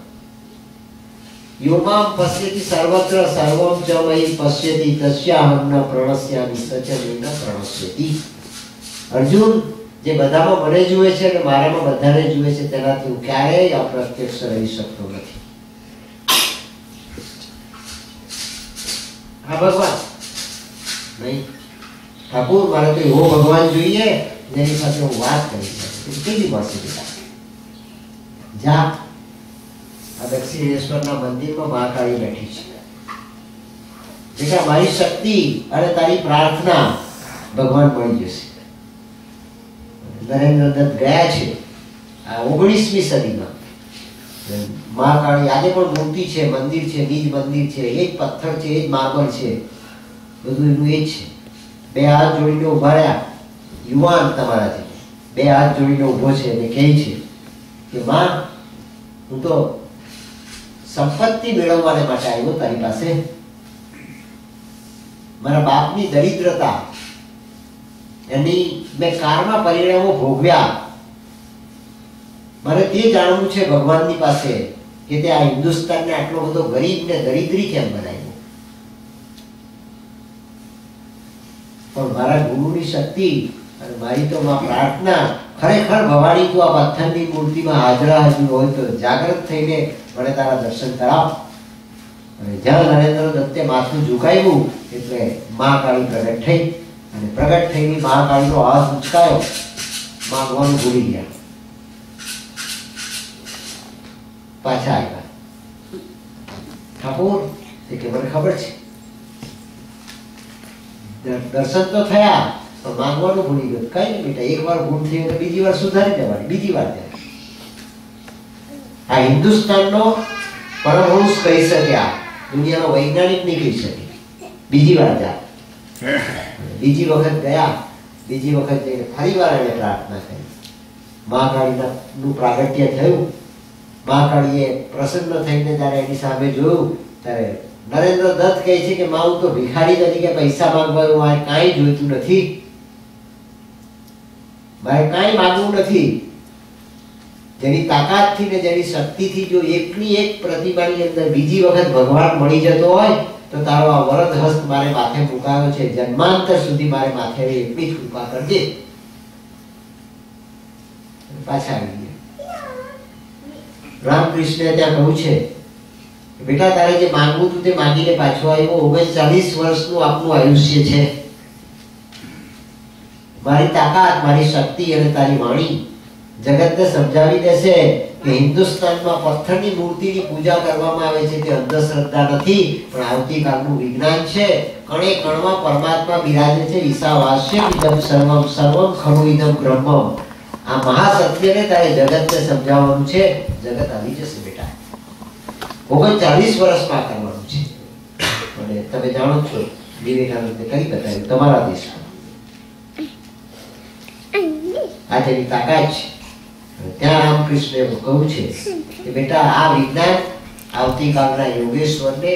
યોમામ પશ્યતિ સર્વત્ર સર્વમ ચ મયી પશ્યતિ તસ્યાહમ ન પ્રણશ્યામિ સચ મે ન પ્રણશ્યતિ. અર્જુન, જે બધામાં મને જુએ છે અને મારામાં બધાને જુએ છે તેનાથી હું ક્યારેય અપ્રત્યક્ષ રહી શકતો નથી. આ ભગવાન નહીં. ઠાકોર, મારે તો એવો ભગવાન જોઈએ જેની સાથે હું વાત કરી શકું. કેવી મળશે બેટા? જા, આ દક્ષિણેશ્વરના મંદિરમાં મહાકાળી બેઠી છે. બેટા, મારી શક્તિ અને તારી પ્રાર્થના ભગવાન મળી જશે. નરેન્દ્ર દત્ત ગયા છે આ 19મી સદીમાં. મહાકાળી આજે પણ મૂર્તિ છે, મંદિર છે, બીજ મંદિર છે, એ જ પથ્થર છે, એ જ માર્બલ છે, બધું એનું એ જ છે. 2 હાથ જોડીને ઉભા રહ્યા યુવાન તમારાથી, 2 હાથ જોડીને ઉભો છે અને કહે છે કે માં, હું તો સંપત્તિ મેળવવાને માટે આવ્યો તારી પાસે. મારા બાપની દરિદ્રતા, એની મેં કારના પરિણામો ભોગવ્યા. મારે તે જાણવું છે ભગવાનની પાસે કે તે આ હિન્દુસ્તાનને આટલો બધો ગરીબ ને દરિદ્રી કેમ બનાવ્યો. પણ મારા ગુરુની શક્તિ અને મારી તો માં પ્રાર્થના, ખરેખર ભવાની તું આ પથ્થરની મૂર્તિમાં હાજર હોય તો જાગૃત થઈને મને તારા દર્શન કરાવ. અને જ્યાં નરેન્દ્ર દત્તે માથું ઝુકાવ્યું એટલે મહાકાળી પ્રગટ થઈ. અને પ્રગટ થઈને મહાકાળીનો હાથ ઉંચકાયો. માંગવાનું ભૂલી ગયા, પાછા આવ્યા. ઠાકોર, તે કે મને ખબર છે દર્શન તો થયા પણ માંગવાનું ભૂલી ગયો. કઈ નહીં બેટા, એક વાર ભૂલ થઈ તો બીજી વાર સુધારી દેવાની, બીજી વાર જાય. આ હિન્દુસ્તાનનો પરમહંસ કહી શકે, આ દુનિયાનો વૈજ્ઞાનિક નહીં કહી શકે. બીજી વાર જા. બીજી વખત ગયા. બીજી વખત જઈને ફરી વાર એને પ્રાર્થના કરી. મહાકાળીનું પ્રાગટ્ય થયું. મહાકાળીએ પ્રસન્ન થઈને જ્યારે એની સામે જોયું ત્યારે નરેન્દ્ર દત્ત કહે છે કે માં હું તો ભિખારી તરીકે પૈસા માંગવાનું મારે કાંઈ જોઈતું નથી, મારે કાંઈ માંગવું નથી. જેની તાકાતથી ને જેની શક્તિથી જો એકની એક પ્રતિમાની અંદર બીજી વખત ભગવાન મળી જતો હોય તો તારો આ વરદ હસ્ત મારે માથે મુકાયો છે, જન્માંતર સુધી મારે માથે એટલી જ કૃપા કરજે. પાછા આવી ગયા. રામકૃષ્ણે ત્યાં કહ્યું છે બેટા તારે જે માંગવું હતું તે માંગીને પાછો આવ્યો. 39 વર્ષનું આપનું આયુષ્ય છે. મારી તાકાત, મારી શક્તિ અને તારી વાણી જગતને સમજાવી દેશે કે હિન્દુસ્તાનમાં પથ્થરની મૂર્તિની પૂજા કરવામાં આવે છે તે અંધશ્રદ્ધા નથી, પણ આવતીકાલનું વિજ્ઞાન છે. કણે કણમાં પરમાત્મા બિરાજે છે. ઈશાવાસ્યમ ઇદમ સર્વમ સર્વમ ખલુ ઇદમ બ્રહ્મમ. આ મહાસત્યને તારે જગતને સમજાવવાનું છે. જગત આવી જશે બેટા. 39 વર્ષમાં કરવાનું છે. અને તમે જાણો છો વિવેકાનંદે કરી બતાવ્યું તમારા દેશમાં. આ તેની તાકાત છે. ત્યાં રામકૃષ્ણે કહ્યું છે કે બેટા આ વિજ્ઞાન આવતીકાલના યોગેશ્વરને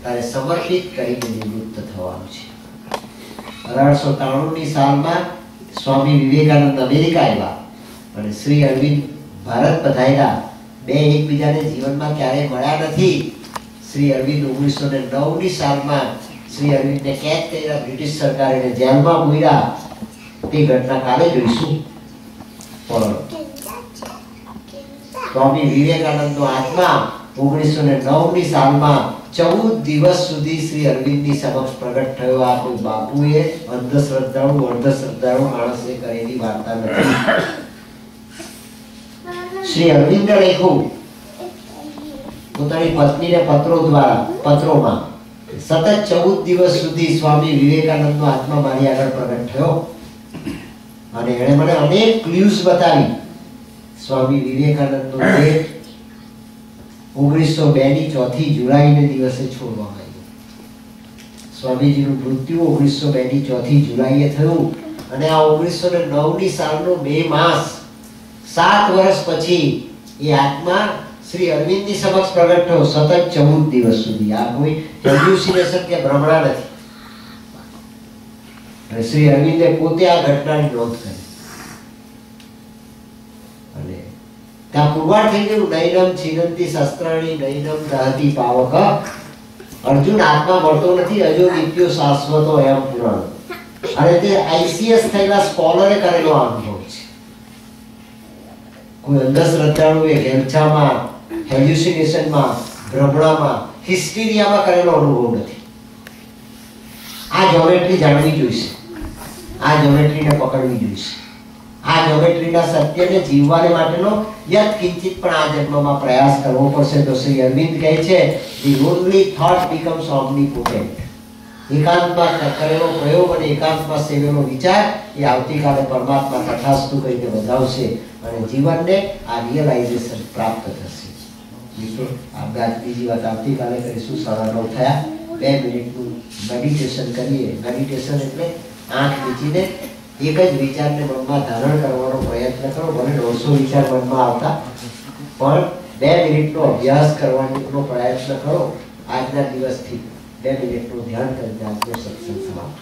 તારે સમર્પિત કરીને નિવૃત્ત થવાનું છે. 1893 સાલમાં સ્વામી વિવેકાનંદ અમેરિકા આવ્યા અને શ્રી અરવિંદ ભારત પધાર્યા. બે એકબીજાને જીવનમાં ક્યારેય મળ્યા નથી. શ્રી અરવિંદ 1909 સાલમાં શ્રી અરવિંદને કેદ કર્યા બ્રિટિશ સરકારે, જેલમાં પૂર્યા. તે ઘટના કાલે જોઈશું. પણ સ્વામી વિવેકાનંદનો આત્મા 1909 સાલમાં 14 દિવસ સુધી શ્રી અરવિંદની સમક્ષ પ્રગટ થયો. આ કોઈ બાપુએ અંધશ્રદ્ધાળુ માણસે કરેલી વાર્તા નથી. શ્રી અરવિંદે લખ્યું પોતાની પત્નીને પત્રોમાં સતત 14 દિવસ સુધી સ્વામી વિવેકાનંદનો આત્મા મારી આગળ પ્રગટ થયો અને એણે મને અનેક ક્લ્યુઝ બતાવી. સ્વામી વિવેકાનંદનો દેહ 1902 ની 4 જુલાઈને દિવસે છોડવામાં આવ્યો. સ્વામીજીનું મૃત્યુ 1902 ની 4 જુલાઈએ થયું અને આ 1909 સાલનો મે માસ 7 વર્ષ પછી એ આત્મા શ્રી અરવિંદની સમક્ષ પ્રગટ થયો. સતત 14 દિવસ સુધી. આ કોઈ હેલ્યુસિનેશન કે ભ્રમણા નથી. શ્રી અરવિંદે પોતે આ ઘટનાની નોંધ કરી અને ત્યાં પુરવાર થઈ ગયું. નૈનમ છિનંતી શસ્ત્રાણી નૈનમ દહતી પાવક. અર્જુન આત્મા મળતો નથી. અજો નિત્યો શાશ્વતો એમ પુરાણ. અને તે આઈસીએસ થયેલા સ્કોલરે કરેલો અનુભવ છે. કોઈ અંધશ્રદ્ધાળુ એ હેલછામાં, હેલ્યુસિનેશનમાં, ભ્રમણામાં, હિસ્ટીરિયામાં કરેલો અનુભવ નથી. આ જ્યોમેટ્રી જાણવી જોઈશે. આ જ્યોમેટ્રીને પકડવી જોઈશે. આ જ્યોમેટ્રીના સત્યને જીવવાને માટેનો યત્કિંચિત પણ આ જન્મમાં પ્રયાસ કરવો પડશે. તો શ્રી અરવિંદ કહે છે the only thought becomes omnipotent. એકાંતમાં કરેલો પ્રયોગ અને એકાંતમાં સેવેલો વિચાર એ આવતીકાલે પરમાત્મા તથાસ્તુ કરીને વધાવશે અને જીવનને આ રિયલાઇઝેશન પ્રાપ્ત થશે. મિત્રો આપણે બીજી વાત આવતીકાલે કરીશું. 9:30 થયા. 2 મિનિટનું મેડિટેશન કરીએ. મેડિટેશન એટલે આંખ મીચીને એક જ વિચારને મનમાં ધારણ કરવાનો પ્રયત્ન કરો. ભલે 150 વિચાર મનમાં આવતા પણ 2 મિનિટનો અભ્યાસ કરવાનો પ્રયત્ન કરો. આજના દિવસથી 2 મિનિટનું ધ્યાન કરીને આજનો સત્સંગ સમાપ્ત.